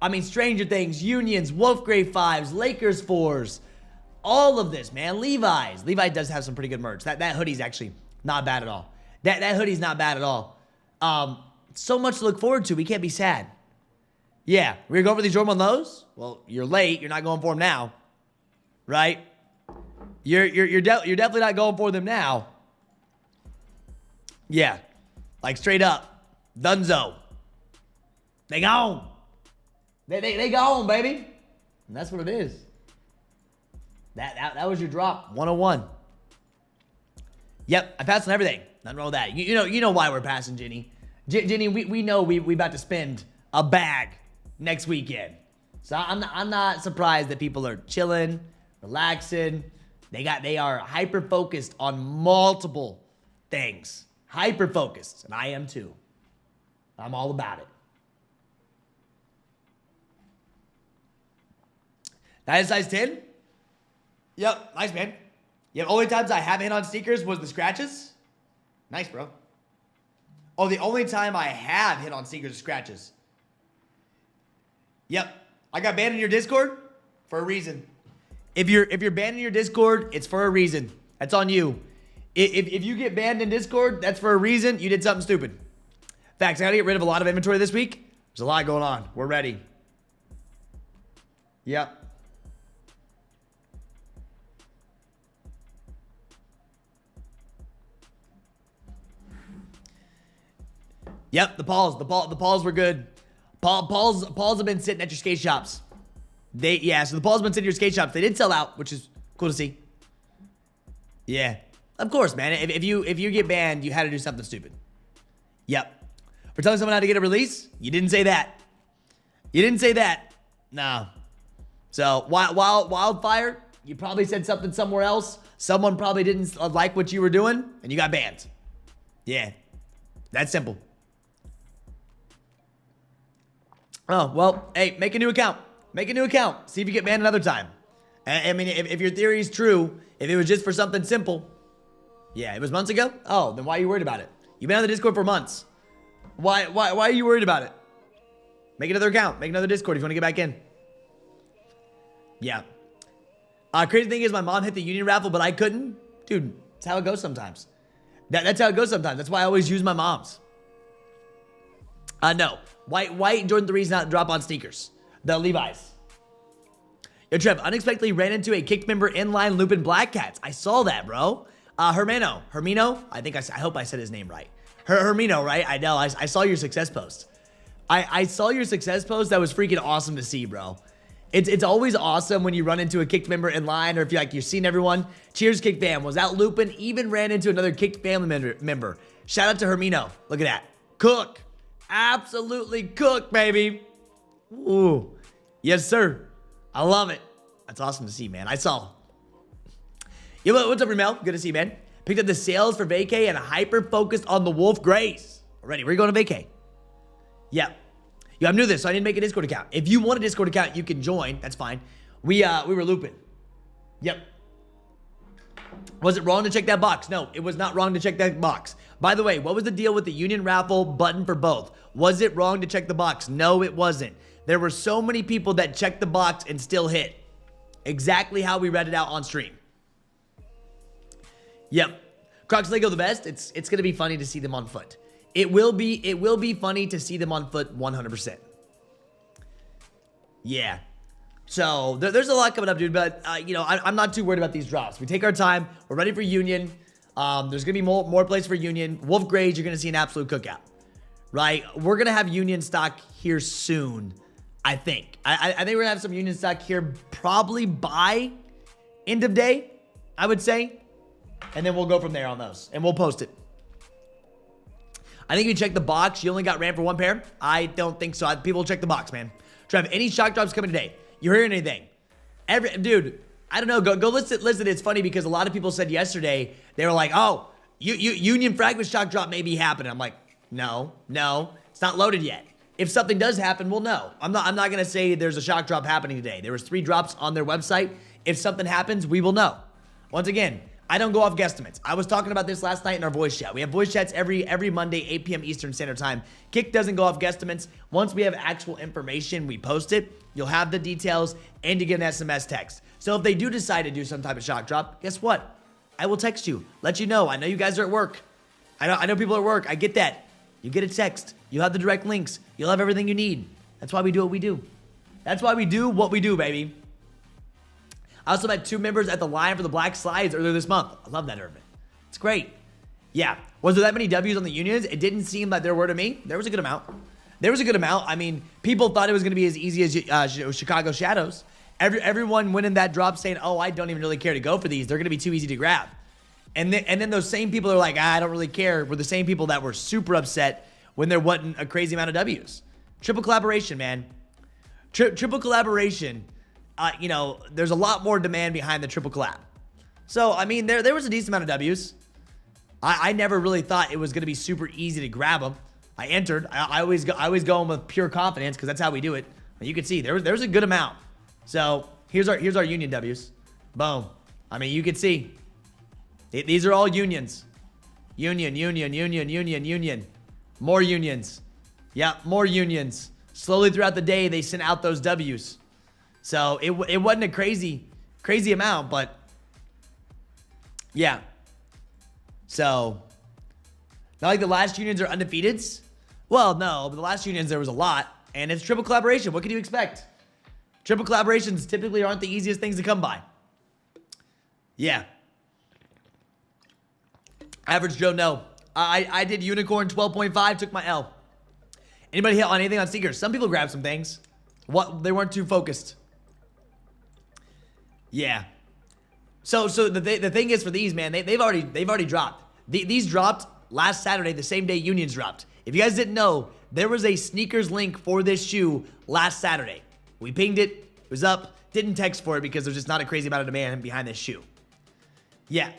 A: I mean, Stranger Things, Unions, Wolf Grey 5s, Lakers 4s, all of this, man. Levi's. Levi does have some pretty good merch. That hoodie's actually not bad at all. That hoodie's not bad at all. So much to look forward to. We can't be sad. Yeah, we're going for these Jordan lows. Well, you're late. You're not going for them now, right? You're definitely not going for them now. Yeah, like straight up, Dunzo. They gone. They gone, baby. And that's what it is. That was your drop, 101. Yep, I passed on everything. Nothing wrong with that. You know why we're passing, Jenny. Jenny, we know we about to spend a bag next weekend. So I'm not surprised that people are chilling, relaxing. They are hyper focused on multiple things. Hyper focused, and I am too. I'm all about it. That is size 10? Yep, nice, man. Yep, only times I haven't hit on sneakers was the scratches. Nice, bro. Oh, the only time I have hit on sneakers is scratches. Yep. I got banned in your Discord for a reason. If you're banned in your Discord, it's for a reason. That's on you. If you get banned in Discord, that's for a reason. You did something stupid. Facts, I gotta get rid of a lot of inventory this week. There's a lot going on. We're ready. Yep. Yep, the Pauls were good. Pauls have been sitting at your skate shops. So the Pauls have been sitting at your skate shops. They did sell out, which is cool to see. Yeah. Of course, man. If you get banned, you had to do something stupid. Yep. For telling someone how to get a release, you didn't say that. You didn't say that. No. So, Wildfire, you probably said something somewhere else. Someone probably didn't like what you were doing, and you got banned. Yeah. That's simple. Oh, well, hey, make a new account. Make a new account. See if you get banned another time. I mean, if your theory is true, if it was just for something simple. Yeah, it was months ago? Oh, then why are you worried about it? You've been on the Discord for months. Why are you worried about it? Make another account. Make another Discord if you want to get back in. Yeah. Crazy thing is my mom hit the Union raffle, but I couldn't. Dude, that's how it goes sometimes. That's how it goes sometimes. That's why I always use my mom's. No. White Jordan 3's not drop on sneakers. The Levi's. Yo, Trev, unexpectedly ran into a kicked member inline looping Black Cats. I saw that, bro. Hermino. I hope I said his name right. Hermino, right? I know. I saw your success post. I saw your success post. That was freaking awesome to see, bro. It's always awesome when you run into a kicked member in line, or if you're seeing everyone. Cheers, kicked fam. Was out looping, even ran into another kicked family member. Shout out to Hermino. Look at that. Cook. Absolutely cook, baby. Ooh. Yes, sir. I love it. That's awesome to see, man. I saw. Yo, what's up, Ramel? Good to see you, man. Picked up the sales for vacay and hyper-focused on the Wolf Grays. Already, where are you going to vacay? Yeah. Yo, I'm new to this, so I didn't make a Discord account. If you want a Discord account, you can join. That's fine. We were looping. Yep. Was it wrong to check that box? No, it was not wrong to check that box. By the way, what was the deal with the Union raffle button for both? Was it wrong to check the box? No, it wasn't. There were so many people that checked the box and still hit. Exactly how we read it out on stream. Yep. Crocs Lego the best. It's going to be funny to see them on foot. It will be funny to see them on foot 100%. Yeah. So there's a lot coming up, dude, but I'm not too worried about these drops. We take our time. We're ready for Union. There's going to be more plays for Union. Wolf Grays, you're going to see an absolute cookout. Right? We're going to have Union stock here soon, I think. I think we're going to have some Union stock here probably by end of day, I would say. And then we'll go from there on those. And we'll post it. I think if you check the box, you only got ran for one pair. I don't think so. People check the box, man. Trev, any shock drops coming today? You hearing anything? Dude, I don't know. Go listen. It's funny because a lot of people said yesterday, they were like, oh, Union Fragment shock drop may be happening. I'm like, no, it's not loaded yet. If something does happen, we'll know. I'm not going to say there's a shock drop happening today. There was 3 drops on their website. If something happens, we will know. Once again, I don't go off guesstimates. I was talking about this last night in our voice chat. We have voice chats every Monday, 8 p.m. Eastern Standard Time. Kick doesn't go off guesstimates. Once we have actual information, we post it. You'll have the details, and you get an SMS text. So if they do decide to do some type of shock drop, guess what? I will text you, let you know. I know you guys are at work. I know people are at work. I get that. You get a text. You'll have the direct links. You'll have everything you need. That's why we do what we do. That's why we do what we do, baby. I also met 2 members at the line for the black slides earlier this month. I love that, Irvin. It's great. Yeah. Was there that many W's on the Unions? It didn't seem like there were to me. There was a good amount. I mean, people thought it was going to be as easy as Chicago Shadows. Everyone went in that drop saying, oh, I don't even really care to go for these. They're going to be too easy to grab. And then those same people are like, I don't really care, were the same people that were super upset when there wasn't a crazy amount of W's. Triple collaboration, man. Triple collaboration. There's a lot more demand behind the triple collab. So, I mean, there was a decent amount of W's. I never really thought it was going to be super easy to grab them. I entered. I always go in with pure confidence because that's how we do it. And you can see there's a good amount. So, here's our Union W's. Boom. I mean, you can see. These are all unions. Union. More unions. Yeah, more unions. slowly throughout the day, they sent out those W's. So it wasn't a crazy amount, but yeah. So, not like the last unions are undefeateds. Well, no, but the last unions, there was a lot. And it's triple collaboration. What can you expect? Triple collaborations typically aren't the easiest things to come by. Yeah. Average Joe, no. I did Unicorn 12.5, took my L. Anybody hit on anything on sneakers? Some people grabbed some things. They weren't too focused. Yeah. So the thing is for these, man, they've already dropped. These dropped last Saturday, the same day Unions dropped. If you guys didn't know, there was a sneakers link for this shoe last Saturday. We pinged it. It was up. Didn't text for it because there's just not a crazy amount of demand behind this shoe. Yeah.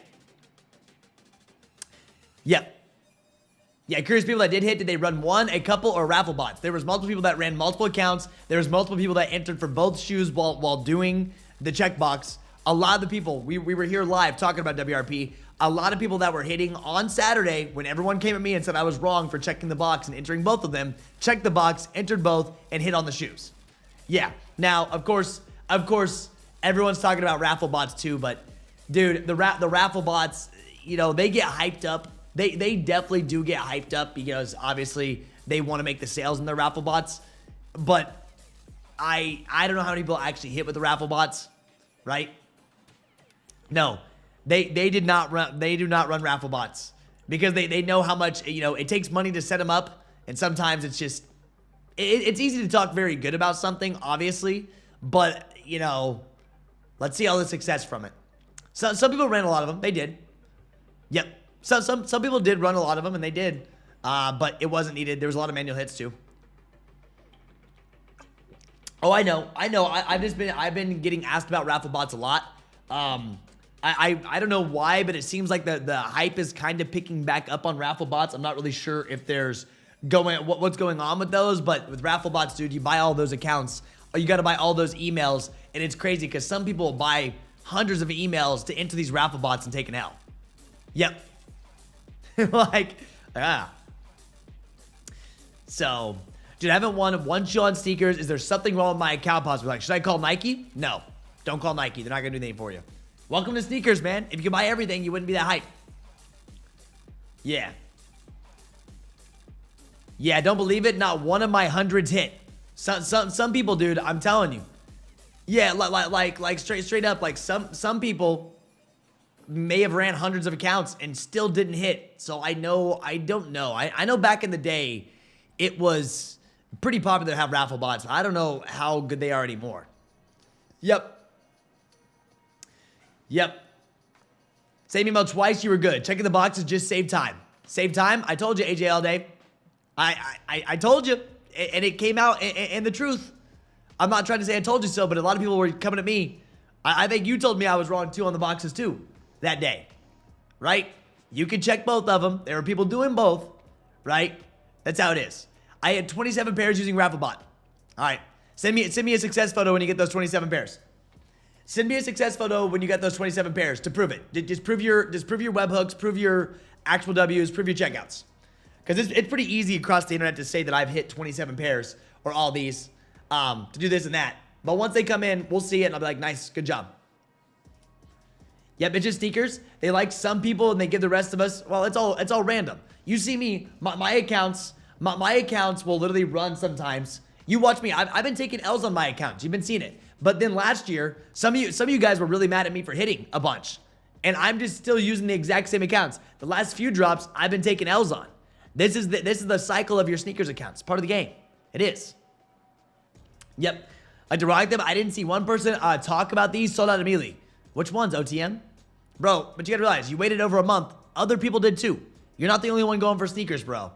A: Yep. Yeah, curious people that did hit, did they run one, a couple, or raffle bots? There was multiple people that ran multiple accounts. There was multiple people that entered for both shoes while doing the checkbox. A lot of the people, we were here live talking about WRP. A lot of people that were hitting on Saturday when everyone came at me and said I was wrong for checking the box and entering both of them, checked the box, entered both, and hit on the shoes. Yeah. Now, of course, everyone's talking about raffle bots too, but dude, the raffle bots, you know, they get hyped up. They definitely do get hyped up because obviously they want to make the sales in their raffle bots. But I don't know how many people actually hit with the raffle bots, right? No, they do not run raffle bots because they know how much, you know, it takes money to set them up, and sometimes it's just it's easy to talk very good about something, obviously, but you know, let's see all the success from it. So some people ran a lot of them, they did. Yep. So some people did run a lot of them, and they did, but it wasn't needed. There was a lot of manual hits too. Oh, I know. I've been getting asked about raffle bots a lot. I don't know why, but it seems like the hype is kind of picking back up on raffle bots. I'm not really sure if there's what's going on with those, but with raffle bots, dude, you buy all those accounts, or you got to buy all those emails, and it's crazy because some people buy hundreds of emails to enter these raffle bots and take an L. Yep. So, dude, I haven't won one shoe on sneakers. Is there something wrong with my account possibly? Like, should I call Nike? No. Don't call Nike. They're not going to do anything for you. Welcome to sneakers, man. If you could buy everything, you wouldn't be that hype. Yeah. Yeah, don't believe it. Not one of my hundreds hit. Some people, dude, I'm telling you. Yeah, like straight up, like some people may have ran hundreds of accounts and still didn't hit. So I don't know. I know back in the day, it was pretty popular to have raffle bots. I don't know how good they are anymore. Yep. Same email twice, you were good. Checking the boxes, just save time. Save time? I told you, AJ all day. I told you, and it came out in the truth. I'm not trying to say I told you so, but a lot of people were coming at me. I think you told me I was wrong too on the boxes too that day, right? You can check both of them. There were people doing both, right? That's how it is. I had 27 pairs using RaffleBot. All right, send me a success photo when you get those 27 pairs. Send me a success photo when you get those 27 pairs to prove it. Just prove your webhooks, prove your actual W's, prove your checkouts. Because it's pretty easy across the internet to say that I've hit 27 pairs or all these to do this and that. But once they come in, we'll see it and I'll be like, nice, good job. Yep, it's just sneakers. They like some people and they give the rest of us, well, it's all random. You see me, my accounts will literally run sometimes. You watch me, I've been taking L's on my accounts. You've been seeing it. But then last year, some of you guys were really mad at me for hitting a bunch. And I'm just still using the exact same accounts. The last few drops, I've been taking L's on. This is the cycle of your sneakers accounts. Part of the game. It is. Yep. I derived them. I didn't see one person talk about these. Sold out immediately. Which ones, OTM? Bro, but you gotta realize, you waited over a month. Other people did too. You're not the only one going for sneakers, bro.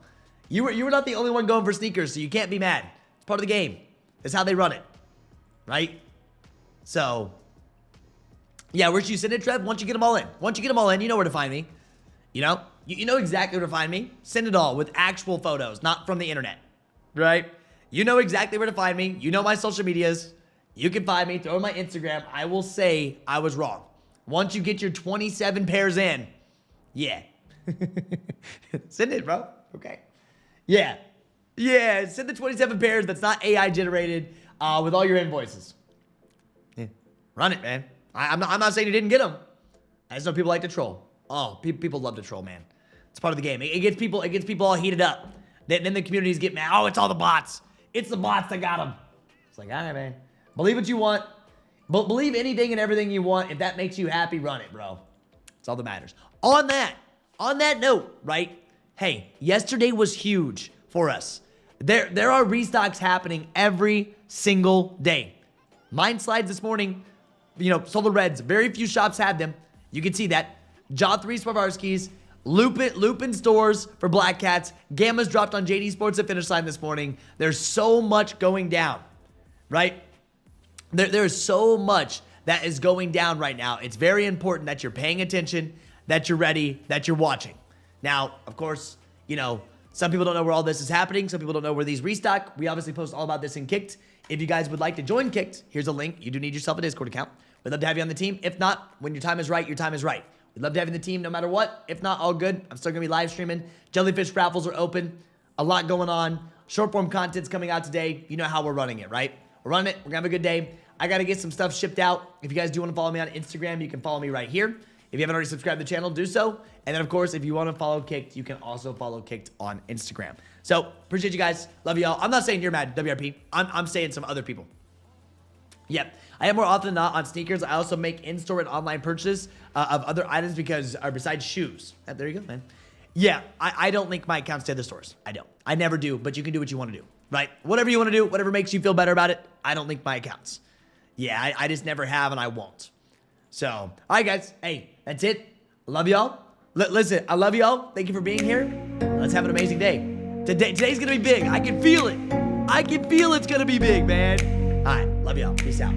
A: You were not the only one going for sneakers, so you can't be mad. It's part of the game. It's how they run it. Right? So, yeah, where should you send it, Trev? Once you get them all in. Once you get them all in, you know where to find me. You know? You know exactly where to find me. Send it all with actual photos, not from the internet. Right? You know exactly where to find me. You know my social medias. You can find me. Throw in my Instagram. I will say I was wrong. Once you get your 27 pairs in, yeah. Send it, bro. Okay. Yeah. Yeah, send the 27 pairs that's not AI generated with all your invoices. Yeah. Run it, man. I'm not saying you didn't get them. I just know people like to troll. Oh, people love to troll, man. It's part of the game. It gets people all heated up. Then the communities get mad. Oh, it's all the bots. It's the bots that got them. It's like, all right, man. Believe what you want. Believe anything and everything you want. If that makes you happy, run it, bro. It's all that matters. On that note, right? Hey, yesterday was huge for us. There are restocks happening every single day. Mine slides this morning, solar reds. Very few shops had them. You can see that. Jaw 3 Swarovskis. Lupin stores for Black Cats. Gammas dropped on JD Sports at Finish Line this morning. There's so much going down, right? There's so much that is going down right now. It's very important that you're paying attention, that you're ready, that you're watching. Now, of course, some people don't know where all this is happening. Some people don't know where these restock. We obviously post all about this in Kicked. If you guys would like to join Kicked, here's a link. You do need yourself a Discord account. We'd love to have you on the team. If not, when your time is right, your time is right. We'd love to have you in the team no matter what. If not, all good. I'm still going to be live streaming. Jellyfish raffles are open. A lot going on. Short form content's coming out today. You know how we're running it, right? We're running it. We're going to have a good day. I got to get some stuff shipped out. If you guys do want to follow me on Instagram, you can follow me right here. If you haven't already subscribed to the channel, do so. And then, of course, if you want to follow Kicked, you can also follow Kicked on Instagram. So, appreciate you guys. Love you all. I'm not saying you're mad, WRP. I'm saying some other people. Yep. I am more often than not on sneakers. I also make in-store and online purchases of other items besides shoes. There you go, man. Yeah, I don't link my accounts to other stores. I don't. I never do, but you can do what you want to do, right? Whatever you want to do, whatever makes you feel better about it, I don't link my accounts. Yeah, I just never have, and I won't. So, all right, guys. Hey, that's it. Love y'all. Listen, I love y'all. Thank you for being here. Let's have an amazing day. Today's going to be big. I can feel it. I can feel it's going to be big, man. All right. Love y'all. Peace out.